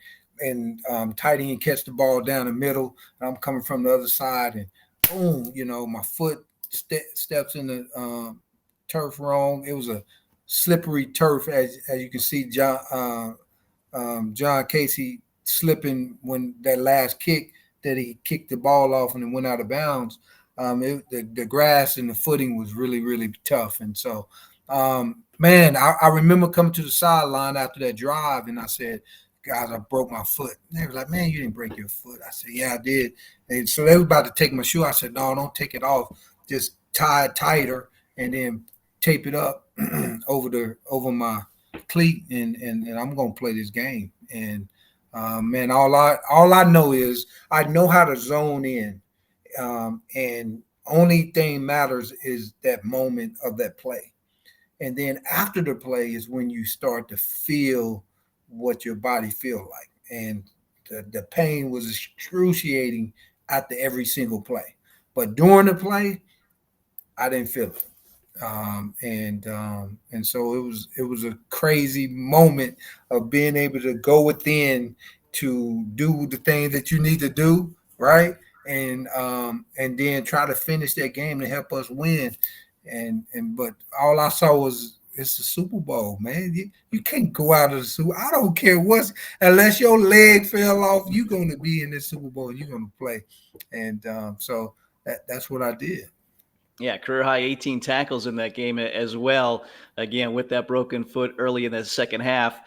tight end catch the ball down the middle, and I'm coming from the other side, and boom, my foot steps in the turf wrong. It was a slippery turf, as you can see. John Casey slipping when that last kick that he kicked the ball off and it went out of bounds. The grass and the footing was really, really tough. And so, man, I remember coming to the sideline after that drive, and I said, "Guys, I broke my foot." And they were like, "Man, you didn't break your foot." I said, "Yeah, I did." And so they were about to take my shoe. I said, "No, don't take it off. Just tie it tighter and then tape it up over my cleat, and I'm gonna play this game." And man, all I know is I know how to zone in, and only thing matters is that moment of that play. And then after the play is when you start to feel what your body feel like, and the pain was excruciating after every single play, but during the play I didn't feel it. And so it was a crazy moment of being able to go within to do the thing that you need to do, right? And then try to finish that game to help us win. But all I saw was, it's the Super Bowl, man. You can't go out of the Super. I don't care unless your leg fell off, you're going to be in the Super Bowl. You're going to play, and so that's what I did. Yeah, career high 18 tackles in that game as well. Again, with that broken foot early in the second half.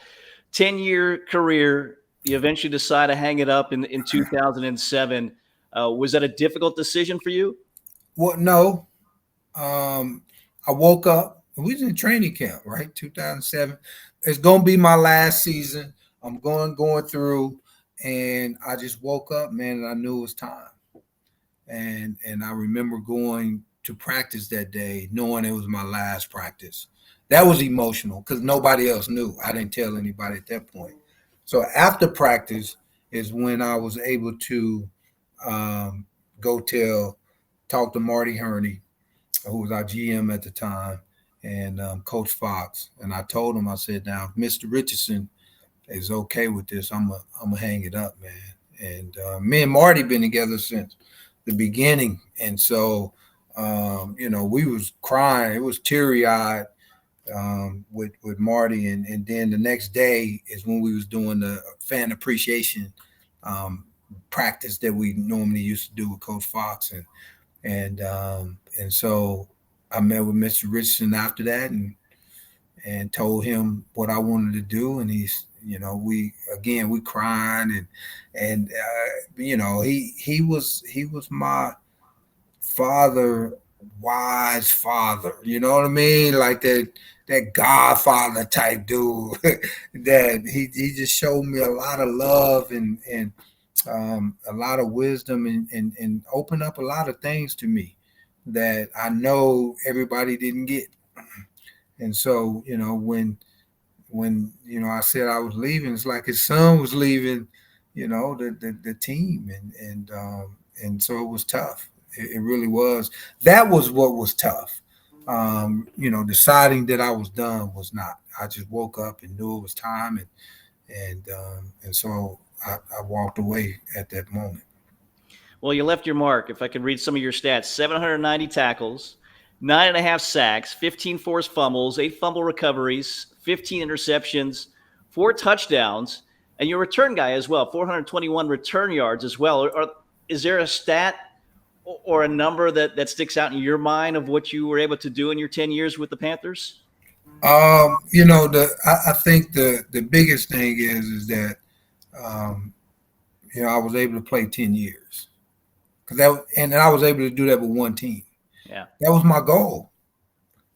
10-year career. You eventually decide to hang it up in 2007. Was that a difficult decision for you? Well, no. I woke up. We was in training camp, right? 2007. It's gonna be my last season. I'm going through, and I just woke up, man, and I knew it was time. And I remember going to practice that day, knowing it was my last practice. That was emotional because nobody else knew. I didn't tell anybody at that point. So after practice is when I was able to talk to Marty Herney, who was our GM at the time, and Coach Fox. And I told him, I said, "Now, if Mr. Richardson is okay with this, I'm gonna hang it up, man." And me and Marty been together since the beginning. And so, we was crying. It was teary-eyed with Marty, and then the next day is when we was doing the fan appreciation practice that we normally used to do with Coach Fox, and so I met with Mr. Richardson after that, and told him what I wanted to do, and he's, we crying, and he was my father, wise father, you know what I mean, like that godfather type dude that he just showed me a lot of love and a lot of wisdom, and opened up a lot of things to me that I know everybody didn't get. And so, when I said I was leaving, it's like his son was leaving, the team, and so it was tough. It really was. That was what was tough. Deciding that I was done was not. I just woke up and knew it was time, and so I walked away at that moment. Well, you left your mark. If I could read some of your stats: 790 tackles, 9.5 sacks, 15 forced fumbles, 8 fumble recoveries, 15 interceptions, 4 touchdowns, and you're a return guy as well, 421 return yards as well. Is there a stat or a number that sticks out in your mind of what you were able to do in your 10 years with the Panthers? I think the biggest thing is that I was able to play 10 years, and I was able to do that with one team. Yeah, that was my goal.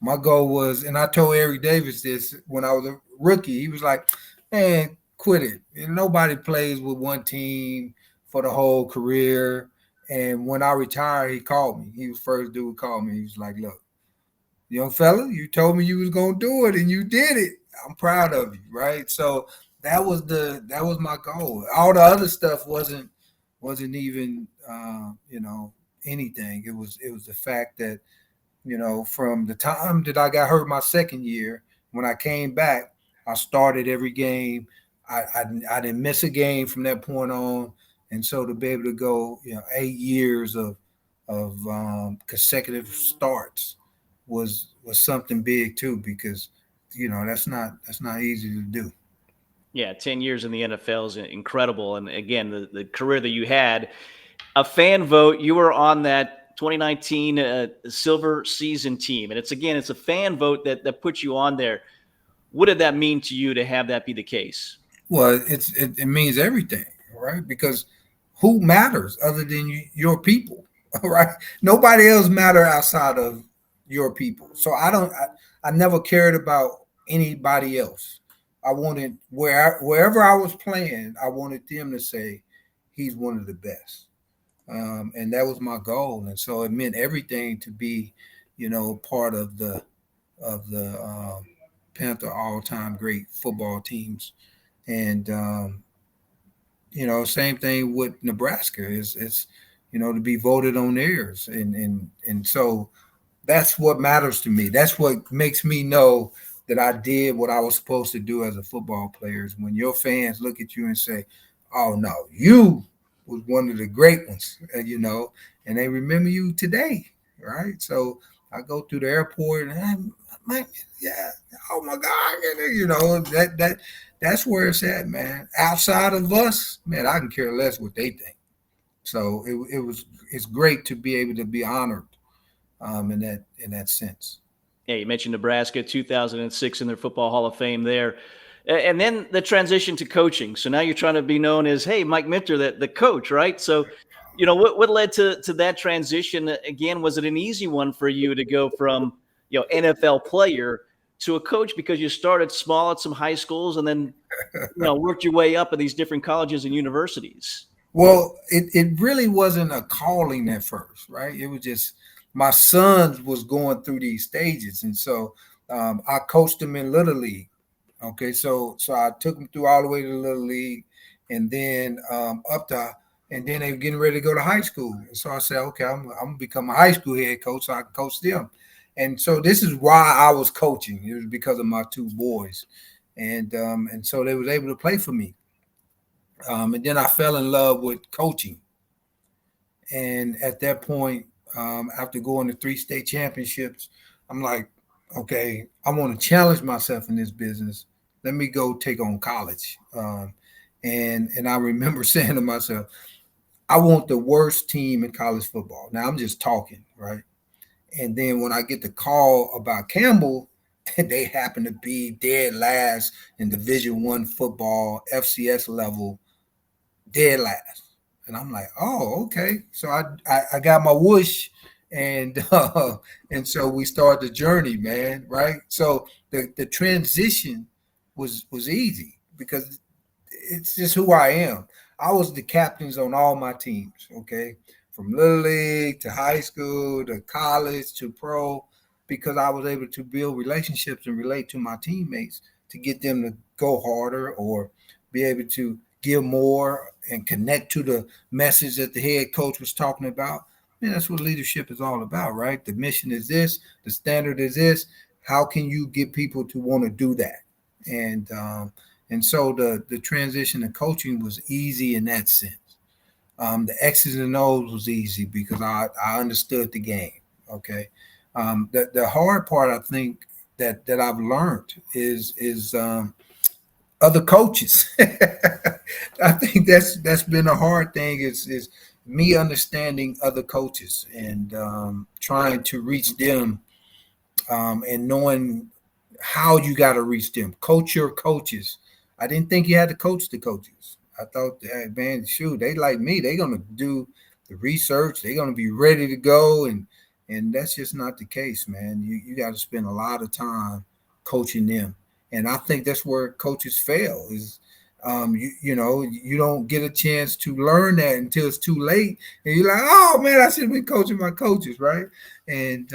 My goal was, and I told Eric Davis this when I was a rookie. He was like, "Man, quit it. Nobody plays with one team for the whole career." And when I retired, he called me. He was the first dude who called me. He was like, "Look, young fella, you told me you was gonna do it, and you did it. I'm proud of you, right?" So that was my goal. All the other stuff wasn't even anything. It was the fact that from the time that I got hurt my second year, when I came back, I started every game. I didn't miss a game from that point on. And so to be able to go, 8 years of consecutive starts was something big too, because that's not easy to do. Yeah, 10 years in the NFL is incredible. And again, the career that you had, a fan vote, you were on that 2019 Silver season team. And it's a fan vote that puts you on there. What did that mean to you to have that be the case? Well, it means everything, right? Because who matters other than your people, right? Nobody else matter outside of your people. So I never cared about anybody else. I wanted wherever I was playing, I wanted them to say he's one of the best, and that was my goal. And so it meant everything to be, part of the Panther all-time great football teams. And same thing with Nebraska. It's to be voted on theirs, and so that's what matters to me. That's what makes me know that I did what I was supposed to do as a football player. Is when your fans look at you and say, "Oh no, you was one of the great ones," and they remember you today, right? So I go through the airport and oh my God, that's where it's at, man. Outside of us, man, I can care less what they think. So it's great to be able to be honored in that sense. Yeah, you mentioned Nebraska, 2006 in their Football Hall of Fame there. And then the transition to coaching. So now you're trying to be known as, hey, Mike Minter, the coach, right? So, what led to that transition? Again, was it an easy one for you to go from, NFL player to a coach, because you started small at some high schools and then, worked your way up at these different colleges and universities? Well, it really wasn't a calling at first, right? It was just my sons was going through these stages. And so I coached them in Little League. Okay, so I took them through all the way to Little League, and then and then they were getting ready to go to high school. And so I said, okay, I'm going to become a high school head coach so I can coach them. And so this is why I was coaching. It was because of my 2 boys. And so they was able to play for me. And then I fell in love with coaching. And at that point, after going to 3 state championships, I'm like, okay, I want to challenge myself in this business. Let me go take on college. And I remember saying to myself, I want the worst team in college football. Now I'm just talking, right? And then when I get the call about Campbell, they happen to be dead last in Division I football, FCS level, dead last. And I'm like, oh, okay. So I got my whoosh, and and so we start the journey, man. Right. So the transition was easy because it's just who I am. I was the captains on all my teams. Okay, from little league to high school to college to pro, because I was able to build relationships and relate to my teammates to get them to go harder or be able to give more and connect to the message that the head coach was talking about. Man, that's what leadership is all about, right? The mission is this, the standard is this. How can you get people to want to do that? And so the transition to coaching was easy in that sense. The X's and O's was easy because I understood the game. Okay. The hard part, I think, that I've learned is other coaches. I think that's been a hard thing is me understanding other coaches and trying to reach them and knowing how you got to reach them. Coach your coaches. I didn't think you had to coach the coaches. I thought, hey, man, shoot, they like me. They're going to do the research. They're going to be ready to go. And that's just not the case, man. You got to spend a lot of time coaching them. And I think that's where coaches fail is, you don't get a chance to learn that until it's too late. And you're like, oh, man, I should have been coaching my coaches, right? And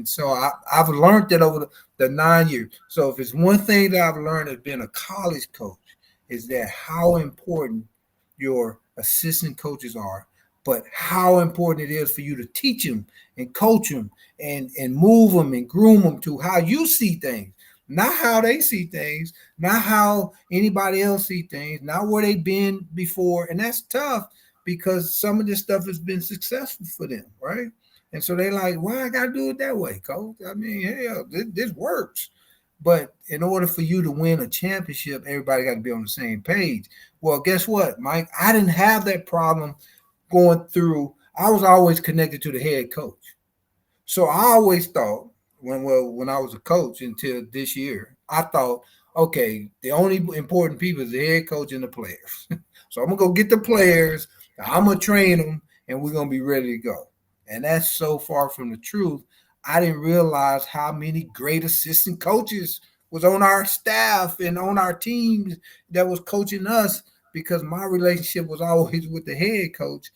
so I've learned that over the 9 years. So if it's one thing that I've learned as being a college coach is that how important your assistant coaches are, but how important it is for you to teach them and coach them and move them and groom them to how you see things. Not how they see things, not how anybody else see things, not where they've been before. And that's tough because some of this stuff has been successful for them, right? And so they're like, why I got to do it that way, coach? I mean, hell, this works. But in order for you to win a championship, everybody got to be on the same page. Well, guess what, Mike? I didn't have that problem going through. I was always connected to the head coach. So I always thought, when I was a coach until this year, I thought, okay, the only important people is the head coach and the players. So I'm going to go get the players, I'm going to train them, and we're going to be ready to go. And that's so far from the truth. I didn't realize how many great assistant coaches was on our staff and on our teams that was coaching us because my relationship was always with the head coach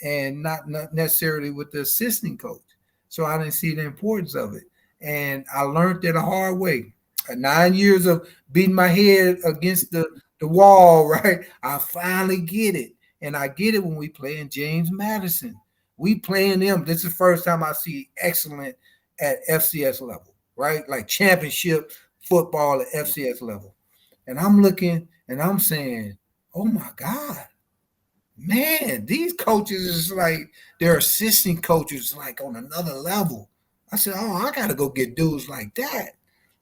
and not necessarily with the assistant coach. So I didn't see the importance of it. And I learned that a hard way. 9 years of beating my head against the wall, right? I finally get it. And I get it when we play in James Madison. We playing them. This is the first time I see excellent at FCS level, right? Like championship football at FCS level. And I'm looking and I'm saying, oh my God, man, these coaches is like, their assistant coaches like on another level. I said, oh, I got to go get dudes like that.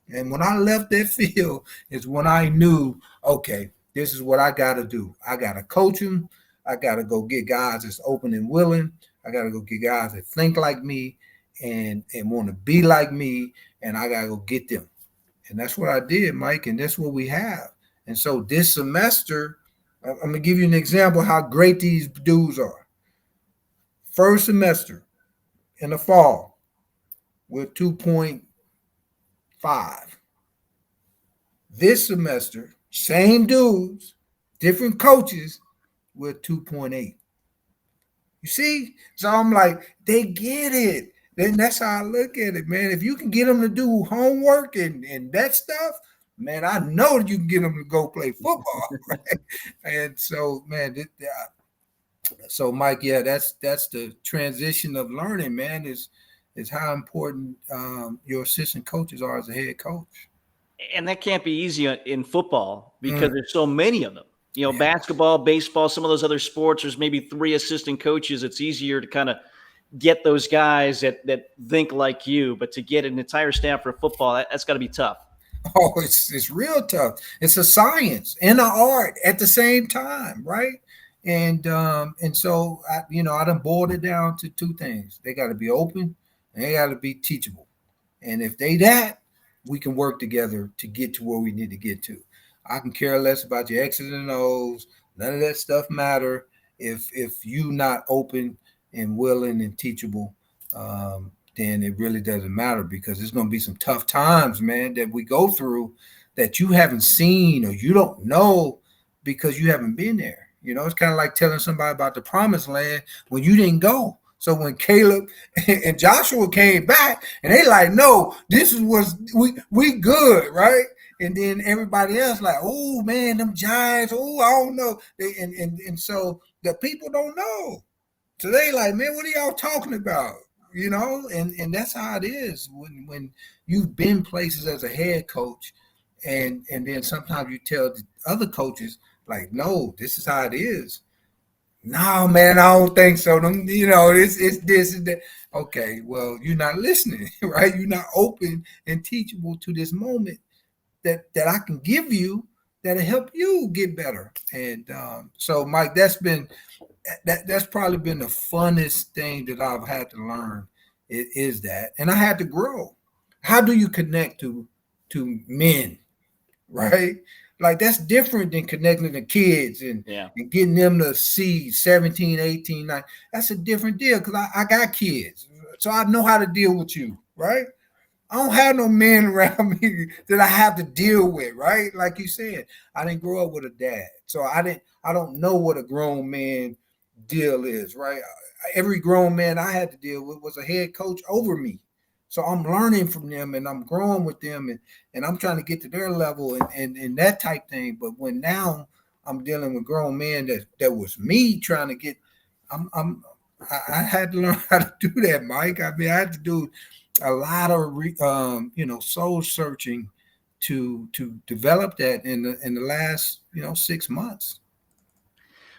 And when I left that field is when I knew, okay, this is what I got to do. I got to coach them. I got to go get guys that's open and willing. I got to go get guys that think like me and want to be like me, and I got to go get them. And that's what I did, Mike, and that's what we have. And so this semester, I'm going to give you an example of how great these dudes are. First semester in the fall, we're 2.5. This semester, same dudes, different coaches, we're 2.8. You see? So I'm like, they get it. Then that's how I look at it, man. If you can get them to do homework and that stuff, man, I know you can get them to go play football, right? And so, man, so Mike, yeah, that's the transition of learning, man, is how important your assistant coaches are as a head coach. And that can't be easy in football because there's so many of them. You know, basketball, baseball, some of those other sports, there's maybe 3 assistant coaches. It's easier to kind of get those guys that think like you, but to get an entire staff for football, that's got to be tough. Oh, it's real tough. It's a science and an art at the same time, right? And so I done boiled it down to two things. They got to be open and they got to be teachable. And if they that, we can work together to get to where we need to get to. I can care less about your X's and O's. None of that stuff matter if you not open and willing and teachable. Then it really doesn't matter, because there's going to be some tough times, man, that we go through that you haven't seen or you don't know because you haven't been there. It's kind of like telling somebody about the promised land when you didn't go. So when Caleb and Joshua came back and they like, no, this is what we good, right? And then everybody else like, oh man, them Giants, oh, I don't know. And so the people don't know. So they like, man, what are y'all talking about? And that's how it is when you've been places as a head coach, and then sometimes you tell the other coaches like, no, this is how it is. No, man, I don't think so. It's this and that. Okay, well, you're not listening, right? You're not open and teachable to this moment that I can give you that'll help you get better. And so, Mike, that's probably been the funnest thing that I've had to learn. It is that, and I had to grow. How do you connect to men, right? Like, that's different than connecting to kids and getting them to see 17, 18, 19. That's a different deal, because I got kids, so I know how to deal with you, right? I don't have no men around me that I have to deal with, right? Like you said, I didn't grow up with a dad, so I don't know what a grown man deal is, right? Every grown man I had to deal with was a head coach over me. So I'm learning from them and I'm growing with them and I'm trying to get to their level and that type thing. But when now I'm dealing with grown men that was me trying to get, I had to learn how to do that, Mike. I mean, I had to do a lot of soul searching to develop that in the last 6 months.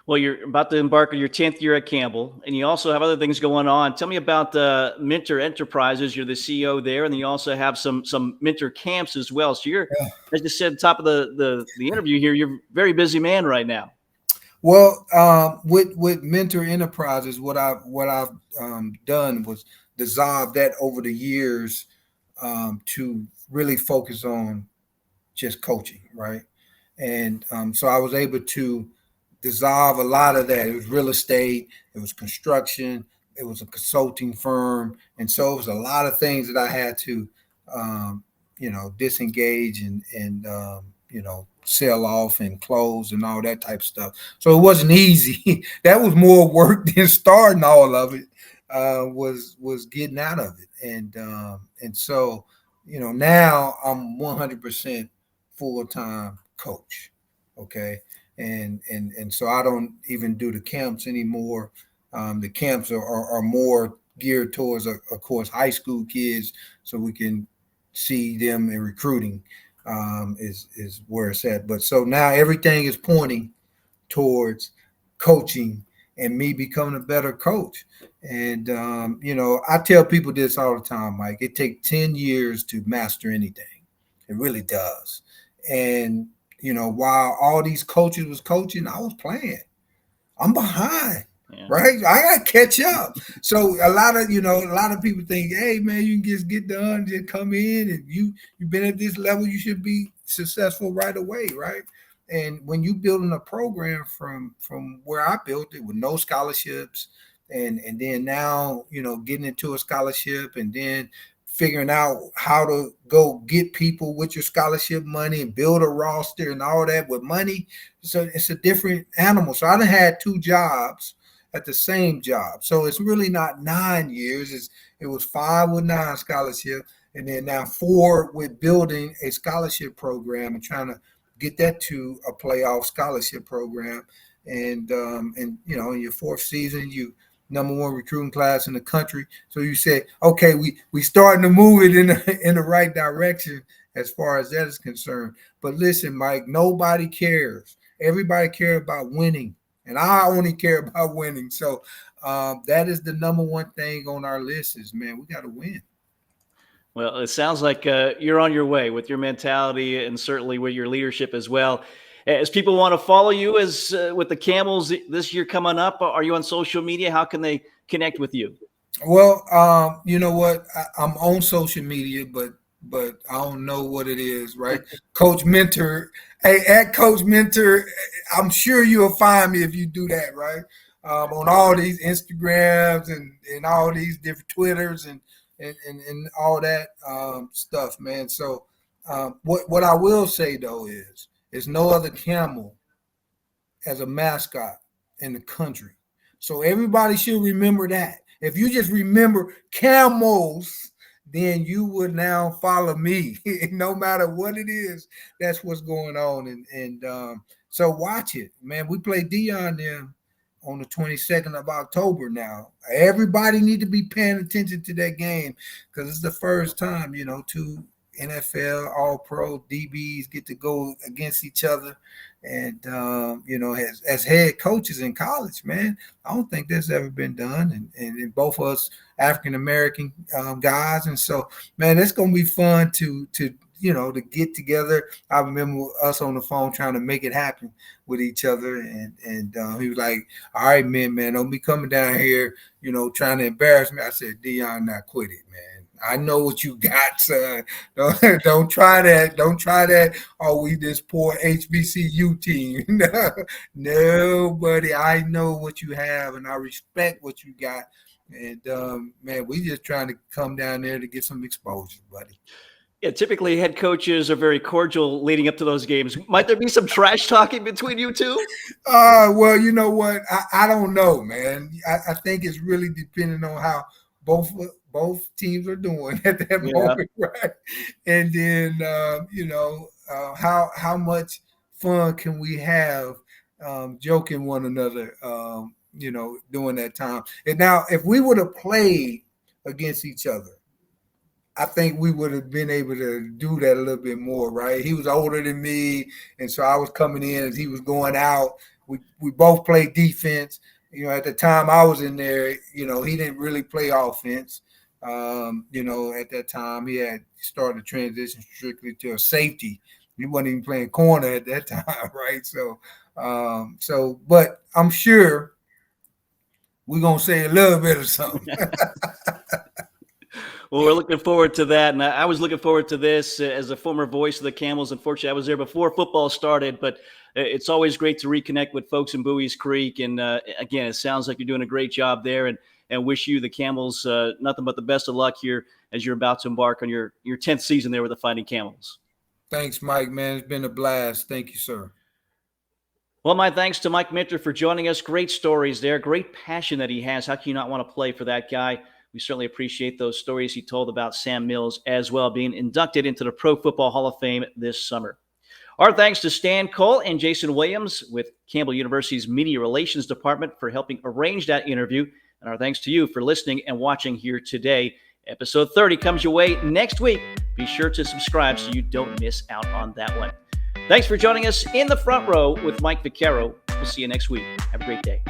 Well, you're about to embark on your 10th year at Campbell, and you also have other things going on. Tell me about Mentor Enterprises. You're the CEO there, and then you also have some mentor camps as well. So you're, as you said at the top of the interview here, you're a very busy man right now. Well, with Mentor Enterprises, what I've done was dissolve that over the years to really focus on just coaching, right? And so I was able to dissolve a lot of that. It was real estate, it was construction, it was a consulting firm, and so it was a lot of things that I had to disengage and sell off and close and all that type of stuff. So it wasn't easy. That was more work than starting all of it. Was getting out of it, and so now I'm 100% full-time coach. Okay. And so I don't even do the camps anymore. The camps are more geared towards, of course, high school kids, so we can see them in recruiting is where it's at. But so now everything is pointing towards coaching and me becoming a better coach. And I tell people this all the time, Mike. It takes 10 years to master anything. It really does. And while all these coaches was coaching, I was playing. I'm behind, right? I got to catch up. So a lot of people think, hey, man, you can just get done, just come in, and you've been at this level, you should be successful right away, right? And when you building a program from where I built it with no scholarships, and then now, getting into a scholarship and then figuring out how to go get people with your scholarship money and build a roster and all that with money. So it's a different animal. So I done had 2 jobs at the same job. So it's really not 9 years. It was 5 with non-scholarship, and then now 4 with building a scholarship program and trying to get that to a playoff scholarship program. And in your 4th season, you #1 recruiting class in the country. So you say, okay, we starting to move it in the right direction as far as that is concerned. But listen, Mike, nobody cares. Everybody cares about winning. and I only care about winning. So that is the number one thing on our list is, man, we got to win. Well, it sounds like you're on your way with your mentality and certainly with your leadership as well. As people want to follow you as with the Camels this year coming up, are you on social media? How can they connect with you? Well, you know what? I'm on social media, but I don't know what it is, right? Coach Mentor. Hey, at Coach Mentor, I'm sure you'll find me if you do that, right? On all these Instagrams and all these different Twitters and all that stuff, man. So what I will say though is there's no other camel as a mascot in the country. So everybody should remember that. If you just remember camels, then you would now follow me. No matter what it is, that's what's going on. And so watch it, man. We play Dion there on the 22nd of October now. Everybody need to be paying attention to that game because it's the first time, you know, two NFL All-Pro DBs get to go against each other. And, you know, as head coaches in college, man, I don't think that's ever been done. And both of us African-American guys. And so, man, it's going to be fun to you know, to get together. I remember us on the phone trying to make it happen with each other. And he was like, all right, man, don't be coming down here, you know, trying to embarrass me. I said, Dion, not quit it, man. I know what you got, son. Don't try that. Don't try that. Oh, we this poor HBCU team. Nobody. I know what you have, and I respect what you got. And, man, we just trying to come down there to get some exposure, buddy. Yeah, typically head coaches are very cordial leading up to those games. Might there be some trash talking between you two? Well, you know what? I don't know, man. I think it's really depending on how both teams are doing at that moment, right? And then, you know, how much fun can we have joking one another, you know, during that time. And now, if we would have played against each other, I think we would have been able to do that a little bit more, right? He was older than me, and so I was coming in as he was going out. We both played defense. You know, at the time I was in there, you know, he didn't really play offense. You know, at that time he had started to transition strictly to a safety. He wasn't even playing corner at that time, right? So, but I'm sure we're going to say a little bit of something. Well, we're looking forward to that, and I was looking forward to this as a former voice of the Camels. Unfortunately, I was there before football started, but it's always great to reconnect with folks in Bowie's Creek. And again, it sounds like you're doing a great job there, and wish you, the Camels, nothing but the best of luck here as you're about to embark on your 10th season there with the Fighting Camels. Thanks, Mike, man. It's been a blast. Thank you, sir. Well, my thanks to Mike Minter for joining us. Great stories there, great passion that he has. How can you not want to play for that guy? We certainly appreciate those stories he told about Sam Mills as well, being inducted into the Pro Football Hall of Fame this summer. Our thanks to Stan Cole and Jason Williams with Campbell University's Media Relations Department for helping arrange that interview. And our thanks to you for listening and watching here today. Episode 30 comes your way next week. Be sure to subscribe so you don't miss out on that one. Thanks for joining us in the front row with Mike Vaccaro. We'll see you next week. Have a great day.